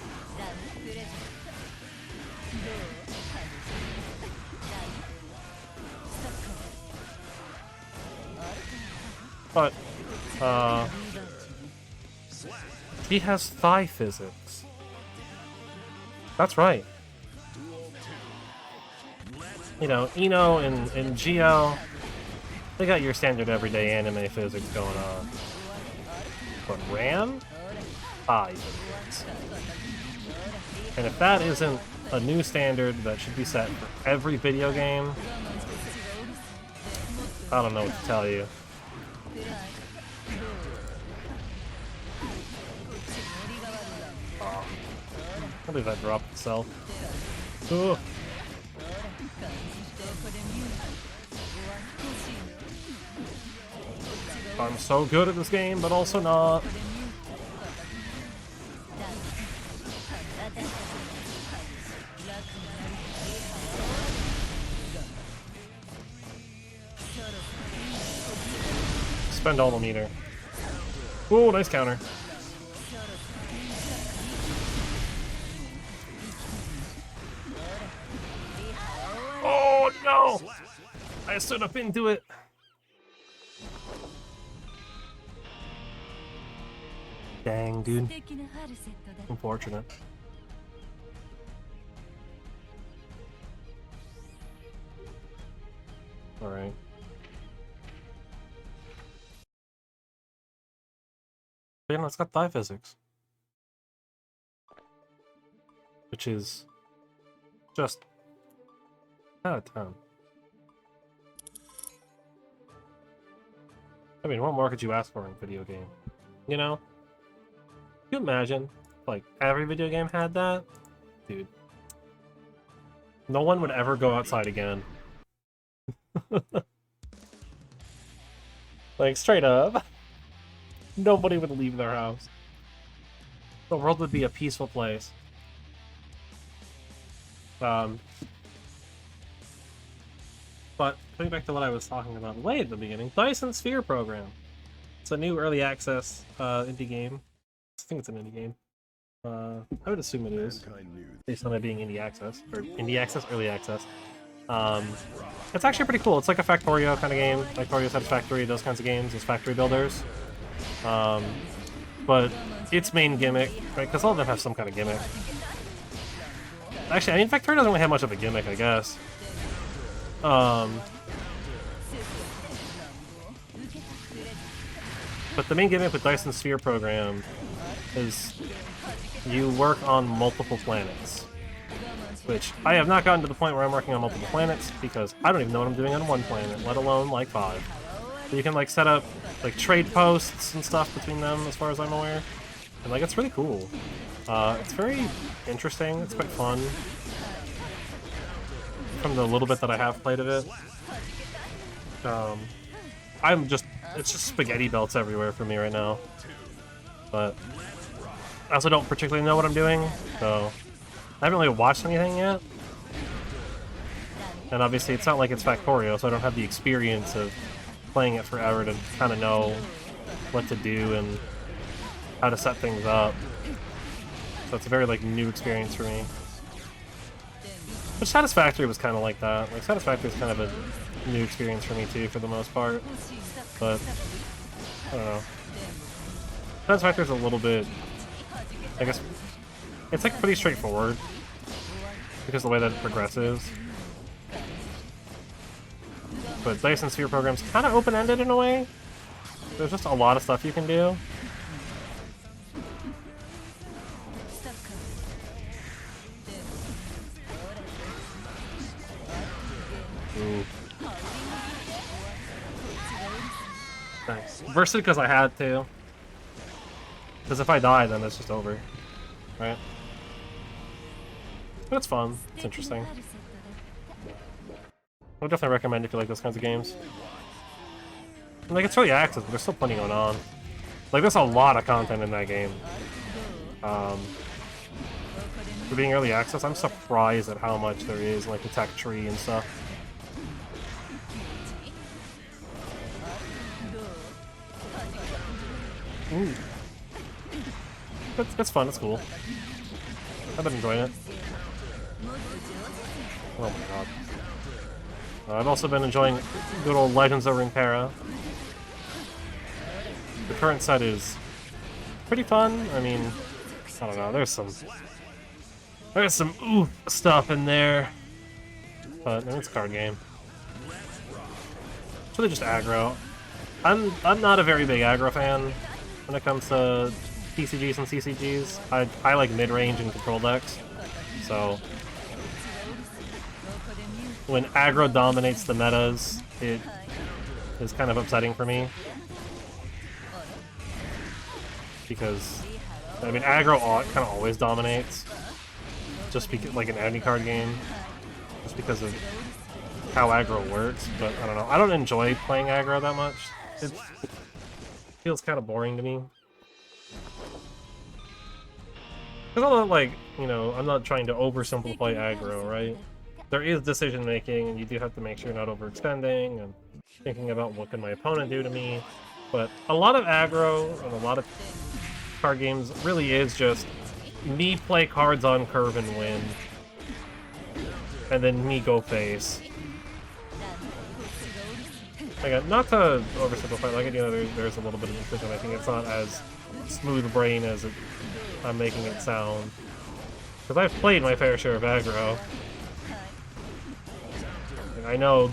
But, he has thigh physics. That's right. You know, Ino and Geo, they got your standard everyday anime physics going on. But Ram? Thigh physics. And if that isn't a new standard that should be set for every video game, I don't know what to tell you. I believe that dropped itself. Ugh. I'm so good at this game, but also not. Spend all the meter. Ooh, nice counter. Oh no! I stood up into it. Dang, dude. Unfortunate. Alright. But yeah, no, it's got thigh physics. Which is just out of 10. I mean, what more could you ask for in a video game? You know? Can you imagine, like, every video game had that? Dude. No one would ever go outside again. Like, straight up. Nobody would leave their house. The world would be a peaceful place. But, going back to what I was talking about way at the beginning, Dyson Sphere Program. It's a new early access indie game. I think it's an indie game. I would assume it is, based on it being indie access, or indie access, early access. It's actually pretty cool. It's like a Factorio kind of game. Factorio Satisfactory, those kinds of games, as factory builders. But its main gimmick, right, because all of them have some kind of gimmick. Actually, I mean, Factorio doesn't really have much of a gimmick, I guess. But the main gimmick with Dyson Sphere Program is you work on multiple planets. Which, I have not gotten to the point where I'm working on multiple planets, because I don't even know what I'm doing on one planet, let alone, like, 5. But you can, like, set up, like, trade posts and stuff between them, as far as I'm aware. And, like, it's really cool. It's very interesting, it's quite fun. From the little bit that I have played of it. It's just spaghetti belts everywhere for me right now. But I also don't particularly know what I'm doing, so I haven't really watched anything yet. And obviously it's not like it's Factorio, so I don't have the experience of playing it forever to kind of know what to do and how to set things up. So it's a very, like, new experience for me. But Satisfactory was kind of like that. Like, Satisfactory is kind of a new experience for me, too, for the most part. But, I don't know. Satisfactory is a little bit, I guess, it's, like, pretty straightforward. Because of the way that it progresses. But Dyson Sphere Program's kind of open-ended in a way. There's just a lot of stuff you can do. Versed because I had to. Because if I die, then it's just over. Right? But it's fun. It's interesting. I would definitely recommend if you like those kinds of games. And, like, it's early access, but there's still plenty going on. Like, there's a lot of content in that game. For being early access, I'm surprised at how much there is, like, the tech tree and stuff. Ooh. It's fun, it's cool. I've been enjoying it. Oh my god. I've also been enjoying good old Legends of Runeterra. The current set is pretty fun. I mean, I don't know, there's some oof stuff in there. But it's a card game. It's really just aggro. I'm not a very big aggro fan when it comes to TCGs and CCGs. I like mid-range and control decks. So when aggro dominates the metas, it is kind of upsetting for me. Because, I mean, aggro kind of always dominates. Just because, like in any card game. Just because of how aggro works. But I don't know. I don't enjoy playing aggro that much. It feels kind of boring to me. Because I'm not, like, you know, I'm not trying to oversimplify aggro, right? There is decision making, and you do have to make sure you're not overextending and thinking about what can my opponent do to me. But a lot of aggro and a lot of card games really is just me play cards on curve and win, and then me go face. Again, not to oversimplify, like, you know, there's a little bit of decision making. It's not as smooth brain as I'm making it sound. Because I've played my fair share of aggro. And I know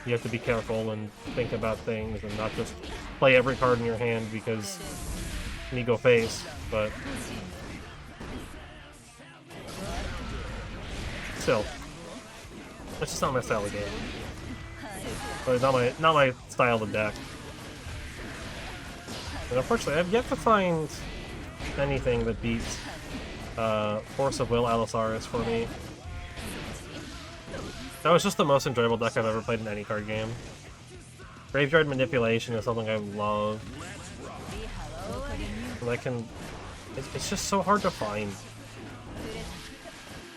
you have to be careful and think about things and not just play every card in your hand because me go face, but still, that's just not my style of game. But not my style of deck. And unfortunately, I've yet to find anything that beats Force of Will Allosaurus for me. That was just the most enjoyable deck I've ever played in any card game. Graveyard Manipulation is something I love. And it's just so hard to find.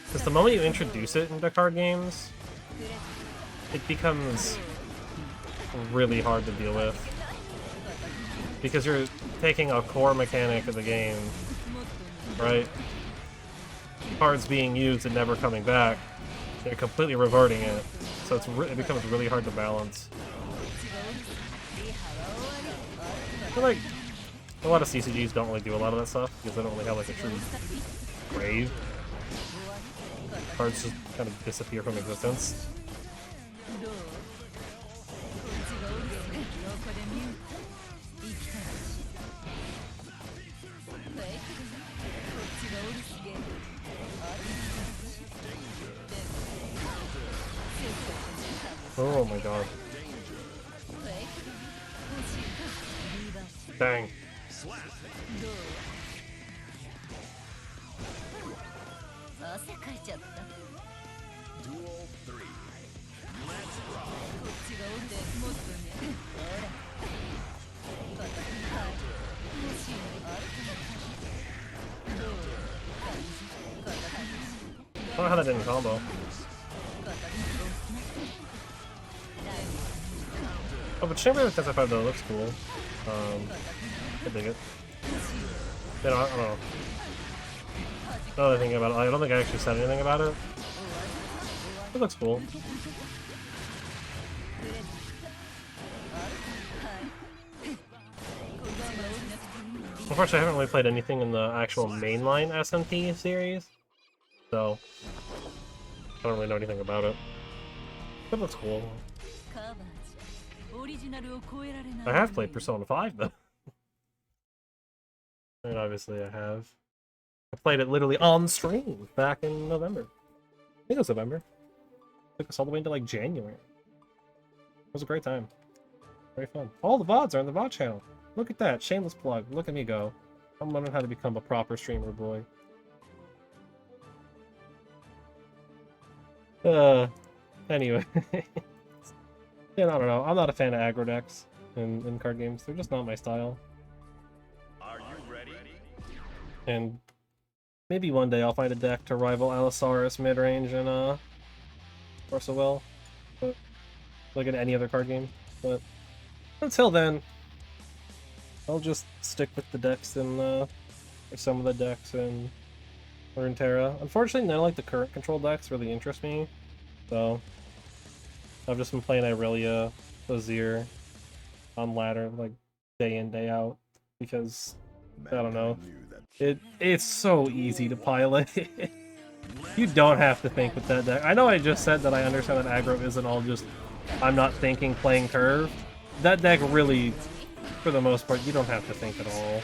Because the moment you introduce it into card games, it becomes really hard to deal with. Because you're taking a core mechanic of the game, right? Cards being used and never coming back, they're completely reverting it. So it becomes really hard to balance. I feel like a lot of CCGs don't really do a lot of that stuff because they don't really have like a true grave. Cards just kind of disappear from existence. Oh my god. Dang. Duel 3. Let's rock. I don't know how that didn't combo. Oh, but Chamber of Tesla 5 though looks cool. I dig it. You know, I don't know. Another thing about it, I don't think I actually said anything about it. It looks cool. Unfortunately, I haven't really played anything in the actual mainline SMT series, so I don't really know anything about it. But it looks cool. I have played Persona 5 though. I mean, obviously I have. I played it literally on stream back in November. I think it was November. Took us all the way into like January. It was a great time. Very fun. All the VODs are on the VOD channel. Look at that. Shameless plug. Look at me go. I'm learning how to become a proper streamer, boy. Anyway. Yeah, I don't know. I'm not a fan of aggro decks in card games. They're just not my style. Are you ready? And maybe one day I'll find a deck to rival Allosaurus mid-range in Force of Will. But like in any other card game. But until then, I'll just stick with the decks in or some of the decks in Runeterra. Unfortunately, none of like the current control decks really interest me. So I've just been playing Irelia, Azir on ladder like day in, day out because I don't know. It's so easy to pilot. You don't have to think with that deck. I know I just said that I understand that aggro isn't all just I'm not thinking playing curve. That deck really, for the most part, you don't have to think at all.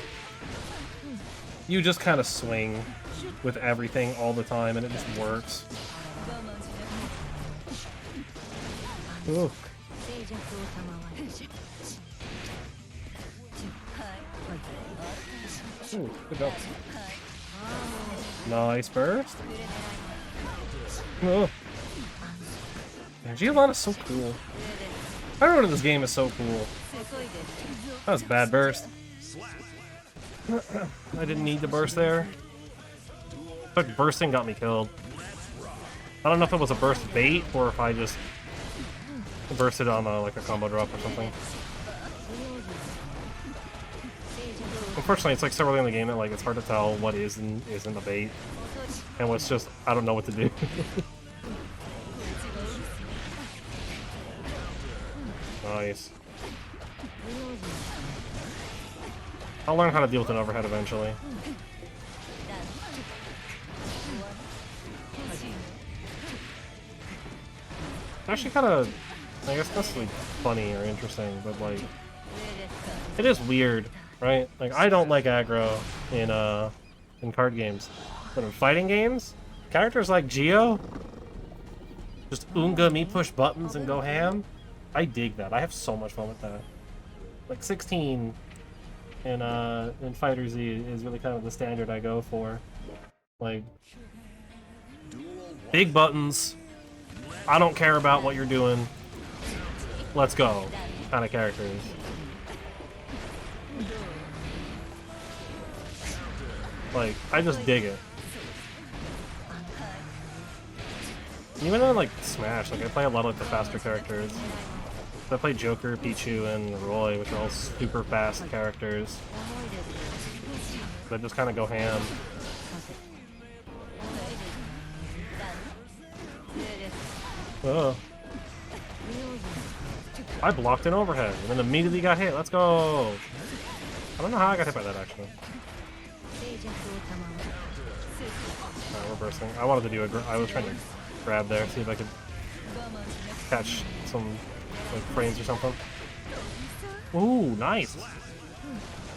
You just kind of swing with everything all the time and it just works. Ooh. Ooh, good job. Nice burst. Oh. Man, Giovanna's so cool. Everyone in this game is so cool. That was a bad burst. I didn't need the burst there. But bursting got me killed. I don't know if it was a burst bait or if I just bursted on like a combo drop or something. Unfortunately, it's like so early in the game that like it's hard to tell what is and isn't a bait, and what's just I don't know what to do. Nice. I'll learn how to deal with an overhead eventually. It's actually kind of, I guess that's like funny or interesting, but like it is weird, right? Like I don't like aggro in card games, but in fighting games, characters like Geo just Unga me push buttons and go ham. I dig that. I have so much fun with that. Like 16 in Fighter Z is really kind of the standard I go for. Like big buttons. I don't care about what you're doing. Let's go. Kind of characters. Like, I just dig it. Even in like Smash, like I play a lot of like, the faster characters. I play Joker, Pichu, and Roy, which are all super fast characters. That just kind of go ham. Oh. I blocked an overhead and then immediately got hit. Let's go. I don't know how I got hit by that actually. Alright, we're bursting. I wanted to do I was trying to grab there, see if I could catch some like frames or something. Ooh, nice.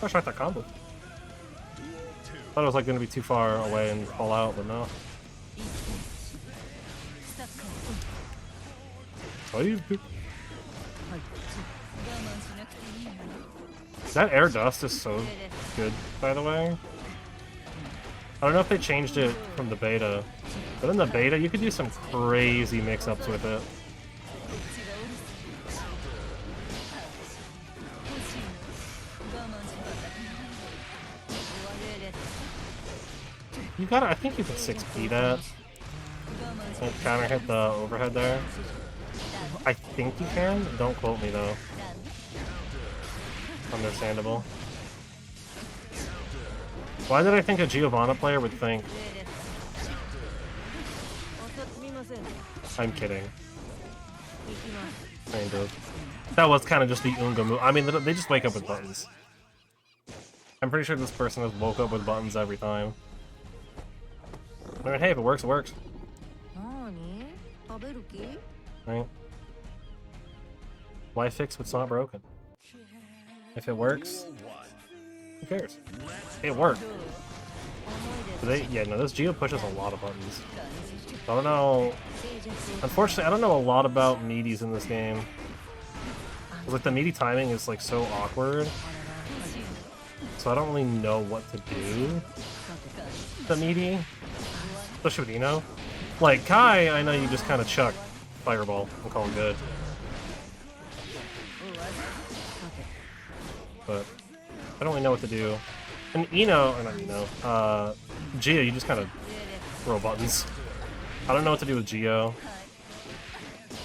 I tried that combo. Thought it was like gonna be too far away and fall out, but no. That air dust is so good, by the way. I don't know if they changed it from the beta, but in the beta you could do some crazy mix-ups with it. You gotta, I think you can 6P that. And counter hit the overhead there. I think you can. Don't quote me though. Understandable. Why did I think a Giovanna player would think? I'm kidding. Kind of. That was kind of just the Unga move. I mean, they just wake up with buttons. I'm pretty sure this person has woke up with buttons every time. I mean, hey, if it works, it works. Right? Why fix what's not broken? If it works, who cares? It worked. Yeah, no, this Geo pushes a lot of buttons. I don't know. Unfortunately, I don't know a lot about meaties in this game. Like the meaty timing is like so awkward. so I don't really know what to do. The meaty, especially with Ino. Like Kai, I know you just kind of chuck Fireball and call him good. But I don't really know what to do. And Ino, or not Ino, Geo, you just kind of throw buttons. I don't know what to do with Geo.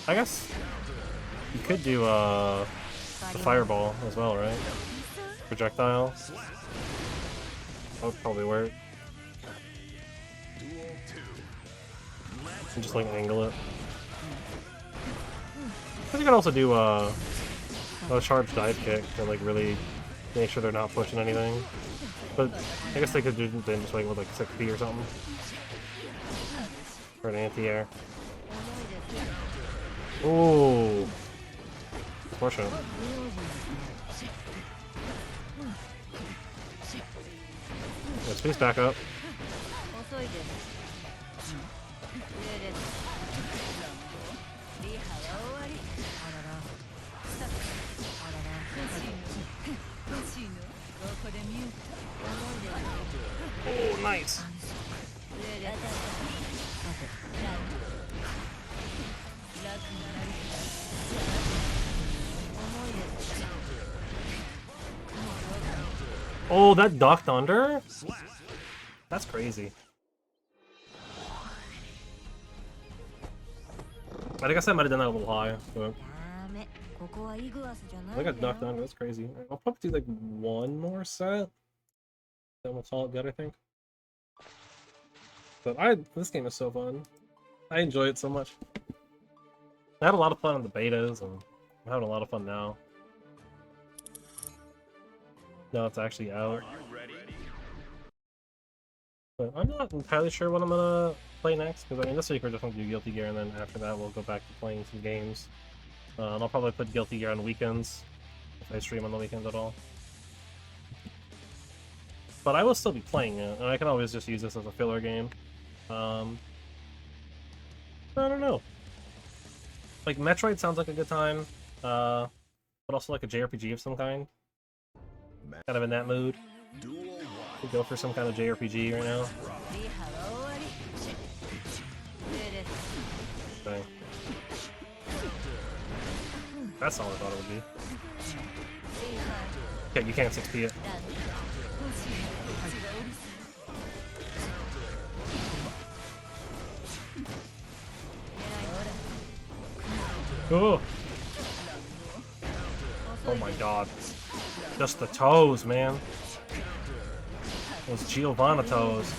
I guess you could do the Fireball as well, right? Projectile. That would probably work. And just like angle it. I think you could also do a charge dive kick to like really make sure they're not pushing anything. But I guess they could do then just like with like 6P or something. Or an anti-air. Ooh. Fortunate. Yeah, space back up. Oh, nice. Oh, that ducked under? That's crazy. I guess I might have done that a little high, but I got ducked under. That's crazy. I'll probably do like one more set, then we'll call it good, I think. But this game is so fun. I enjoy it so much. I had a lot of fun on the betas, and I'm having a lot of fun now. Now it's actually out. But I'm not entirely sure what I'm gonna play next, because I mean this week we're just gonna do Guilty Gear, and then after that we'll go back to playing some games. And I'll probably put Guilty Gear on weekends, if I stream on the weekends at all. But I will still be playing it, and I can always just use this as a filler game. I don't know. Like, Metroid sounds like a good time, but also like a JRPG of some kind. Kind of in that mood. Could go for some kind of JRPG right now. Okay. That's all I thought it would be. Okay, you can't 6P it. Oh! Oh my god. Just the toes, man. Those Giovanna toes.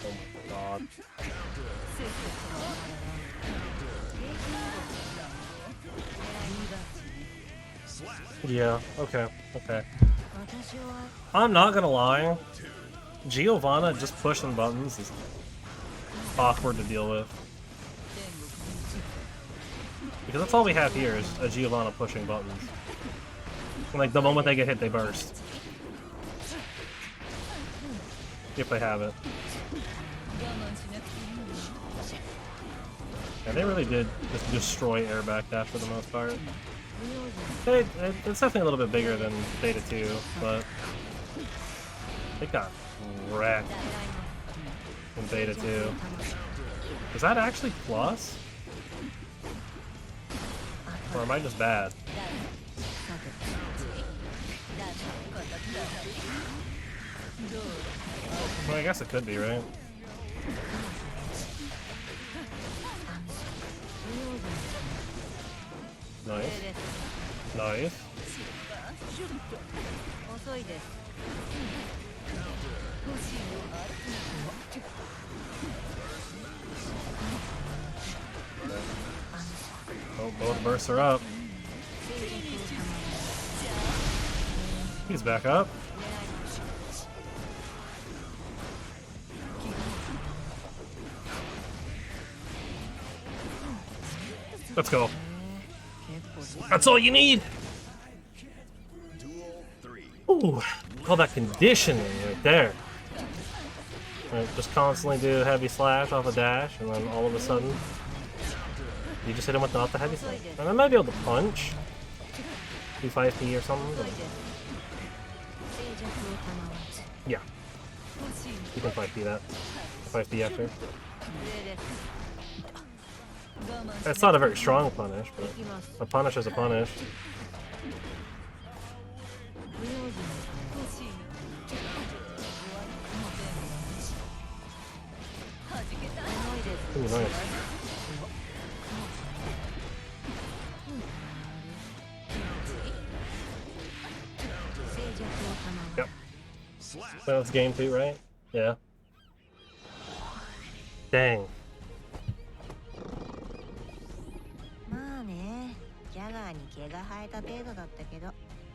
Oh my god. Yeah, okay, okay. I'm not gonna lie. Giovanna just pushing buttons is awkward to deal with. Because that's all we have here is a Giovanna pushing buttons. And like the moment they get hit, they burst. If they have it. Yeah, they really did just destroy air backdash for the most part. It's definitely a little bit bigger than Beta 2, but it got wrecked in Beta 2. Is that actually plus? Or am I just bad? Well, I guess it could be, right? Nice. Nice. Oh, both bursts are up. He's back up. Let's go. That's all you need. Ooh, all that conditioning right there. Right, just constantly do heavy slash off a dash, and then all of a sudden, you just hit him without the heavy slash. And I might be able to punch. Do 5p or something. But... yeah. You can 5p that. 5p after. It's not a very strong punish, but a punish is a punish. Ooh, nice. Yep. So that's game 2, right? Yeah. Dang.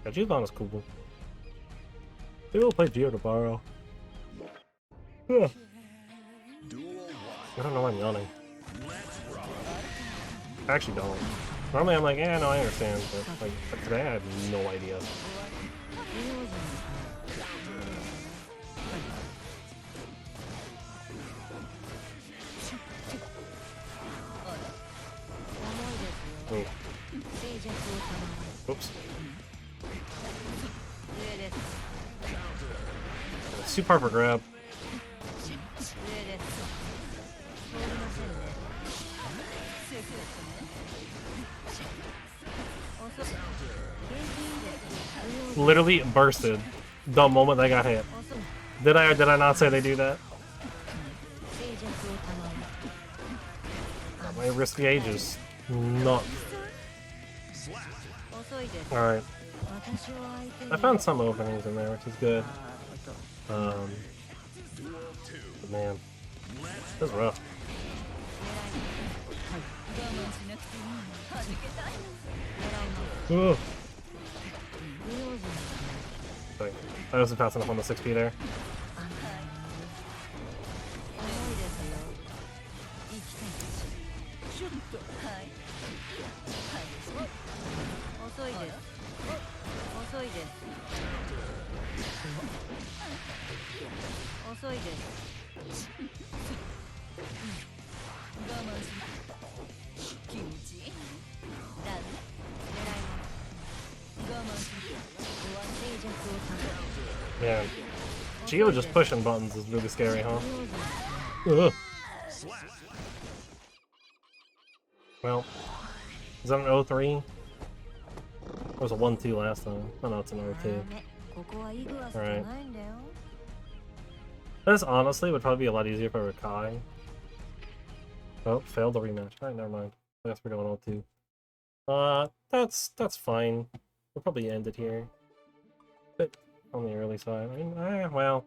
Yeah, Juvan is cool. Maybe we'll play Geo tomorrow. Yeah. I don't know why I'm yawning. I actually don't. Normally I'm like, yeah, no, I understand, but like today I have no idea. Oh. Oops. Super for grab. Literally bursted the moment they got hit. Did I or did I not say they do that? My risk gauge is not. Alright. I found some openings in there, which is good. But man, that's rough. Ugh. Sorry. I wasn't fast enough on the 6p there. Yeah. Geo just pushing buttons is really scary, huh? Ugh. Well, is that an 0-3? It was a 1-2 last time. Oh no, it's an 0-2. Alright. This honestly would probably be a lot easier if I were Kai. Oh, failed the rematch. Alright, never mind. I guess we're going 0-2. That's fine. We'll probably end it here. But on the early side. I mean, well.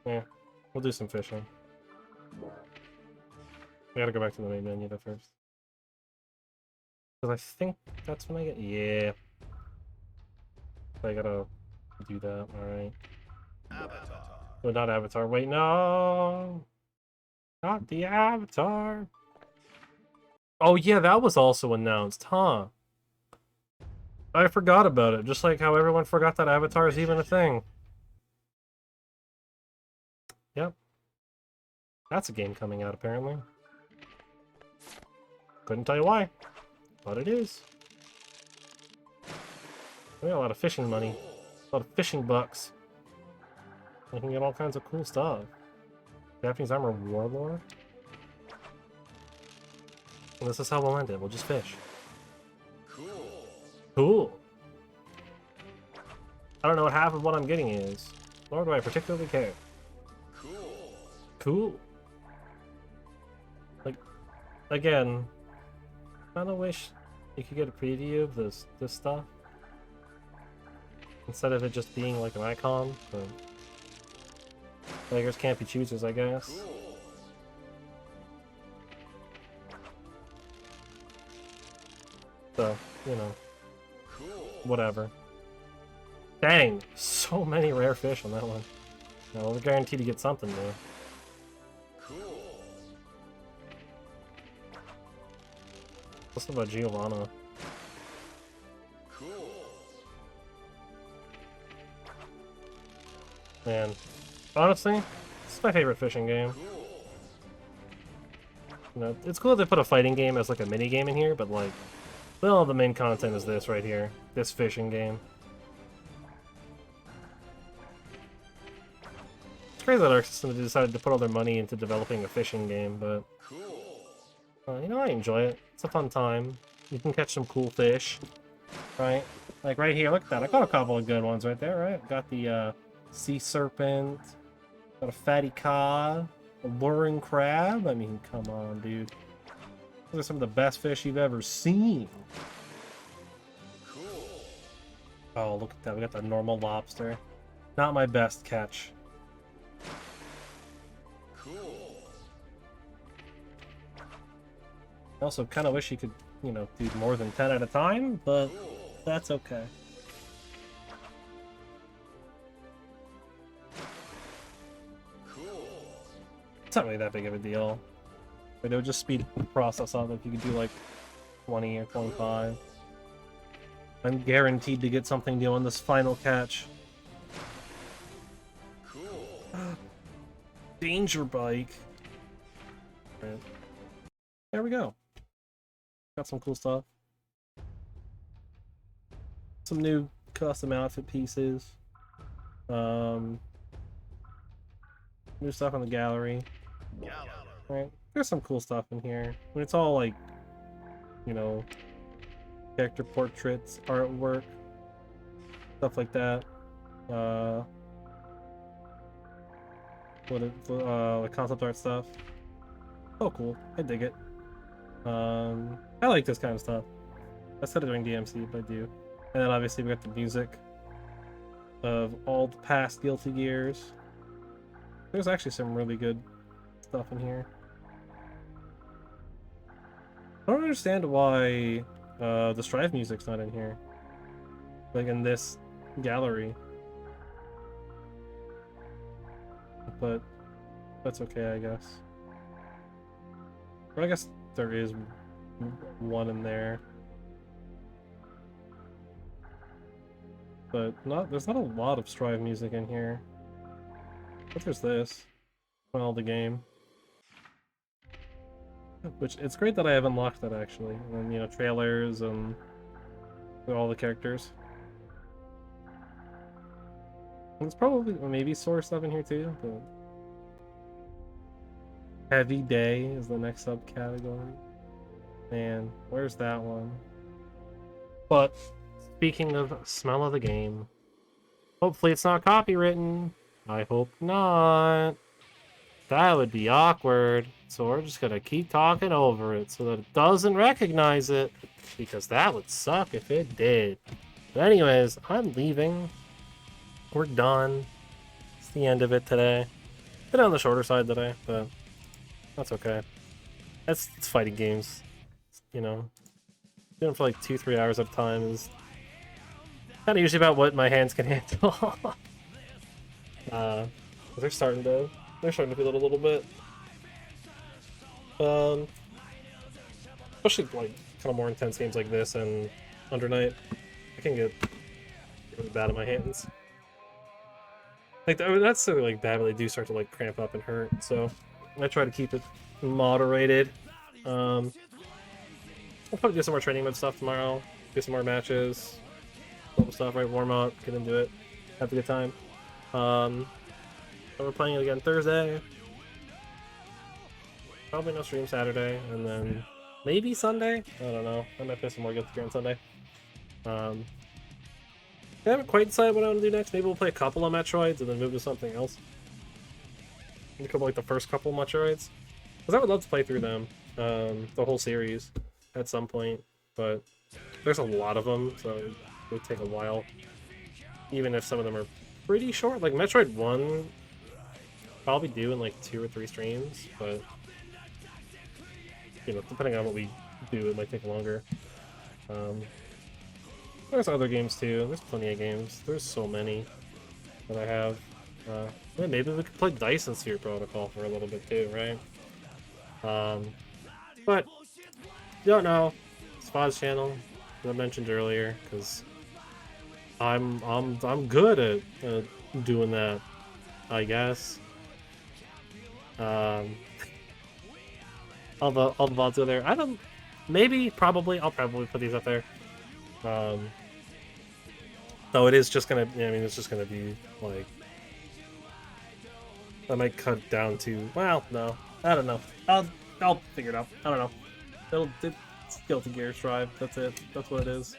Yeah, we'll do some fishing. I gotta go back to the main menu though first. Because I think that's when I get... yeah. I gotta do that, alright. Avatar. Oh, not Avatar. Wait, no! Not the Avatar! Oh yeah, that was also announced, huh? I forgot about it, just like how everyone forgot that Avatar is even a thing. Yep. That's a game coming out, apparently. Couldn't tell you why, but it is. We got a lot of fishing money. A lot of fishing bucks. We can get all kinds of cool stuff. Japanese Armor Warlord? And this is how we'll end it. We'll just fish. Cool. I don't know what half of what I'm getting is, nor do I particularly care. Cool. Like, again, I kinda wish you could get a preview of this stuff. Instead of it just being like an icon, but beggars can't be choosers, I guess. So, you know. Whatever. Dang! So many rare fish on that one. Now we're guaranteed to get something new. What's about Giovanna? Man, honestly, this is my favorite fishing game. You know, it's cool that they put a fighting game as like a mini game in here, but like, well, the main content is this right here, this fishing game. It's crazy that Arc System decided to put all their money into developing a fishing game, but you know, I enjoy it. It's a fun time. You can catch some cool fish, right? Like right here, look at that. I got a couple of good ones right there, right? Got the sea serpent, got a fatty cod, a luring crab. I mean, come on, dude. Those are some of the best fish you've ever seen. Oh, look at that. We got the normal lobster. Not my best catch. I also kind of wish you could, you know, do more than 10 at a time, but that's okay. It's not really that big of a deal. But it would just speed the process up if you could do like 20 or 25. I'm guaranteed to get something new on this final catch. Danger bike. Right. There we go. Got some cool stuff. Some new custom outfit pieces. New stuff on the gallery. Right. There's some cool stuff in here. I mean, it's all like, you know, character portraits, artwork, stuff like that. Like concept art stuff. Oh, cool. I dig it. I like this kind of stuff. I started doing DMC, but I do. And then obviously we got the music of all the past Guilty Gears. There's actually some really good stuff in here. I don't understand why the Strive music's not in here. Like in this gallery. But that's okay, I guess. Or I guess there is one in there. But there's not a lot of Strive music in here. But there's this. Well, the game. Which, it's great that I have unlocked that, actually. And, you know, trailers and all the characters. And there's probably, maybe Source stuff in here too, but... Heavy Day is the next subcategory. Man, where's that one? But, speaking of smell of the game, hopefully it's not copywritten. I hope not. That would be awkward. So we're just gonna keep talking over it so that it doesn't recognize it. Because that would suck if it did. But anyways, I'm leaving. We're done. It's the end of it today. Been on the shorter side today, but that's okay. It's fighting games. You know. Doing it for like 2-3 hours at a time is kind of usually about what my hands can handle. They're starting to feel it a little bit. Especially like kind of more intense games like this and Under Night, I can get really bad in my hands. Like that's so like bad when they do start to like cramp up and hurt. So I try to keep it moderated. I'll probably do some more training mode stuff tomorrow. Do some more matches, little stuff, right? Warm up, get into it, have a good time. We're playing it again Thursday. Probably no stream Saturday, and then maybe Sunday. I don't know. I might play some more Guilty Gear on Sunday. I haven't quite decided what I want to do next. Maybe we'll play a couple of Metroids and then move to something else. A couple like the first couple of Metroids, because I would love to play through them, the whole series, at some point. But there's a lot of them, so it would take a while. Even if some of them are pretty short, like Metroid 1, probably do in like 2 or 3 streams, but you know, depending on what we do, it might take longer. There's other games too. There's plenty of games. There's so many that I have. Yeah, maybe we could play Dice and Sphere Protocol for a little bit too, right? But you don't know. Spot's channel, as I mentioned earlier, because I'm good at doing that. I guess. All the VODs go there. I don't. Maybe, probably. I'll probably put these up there. Though it is just gonna. Yeah, I mean, it's just gonna be like. I might cut down to. Well, no, I don't know. I'll figure it out. I don't know. It's Guilty Gear Strive. That's it. That's what it is.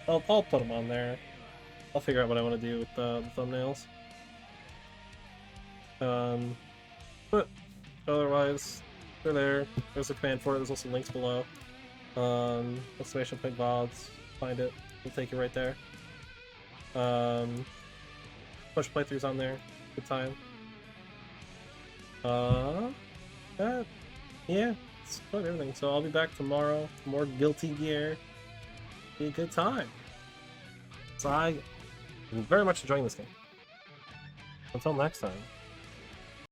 I'll put them on there. I'll figure out what I want to do with the thumbnails. But otherwise, they're there. There's a command for it. There's also links below. Exclamation point VODs. Find it. It'll take you right there. Bunch of playthroughs on there. Good time. Yeah, it's about everything. So I'll be back tomorrow. More Guilty Gear. Be a good time. So I'm very much enjoying this game. Until next time.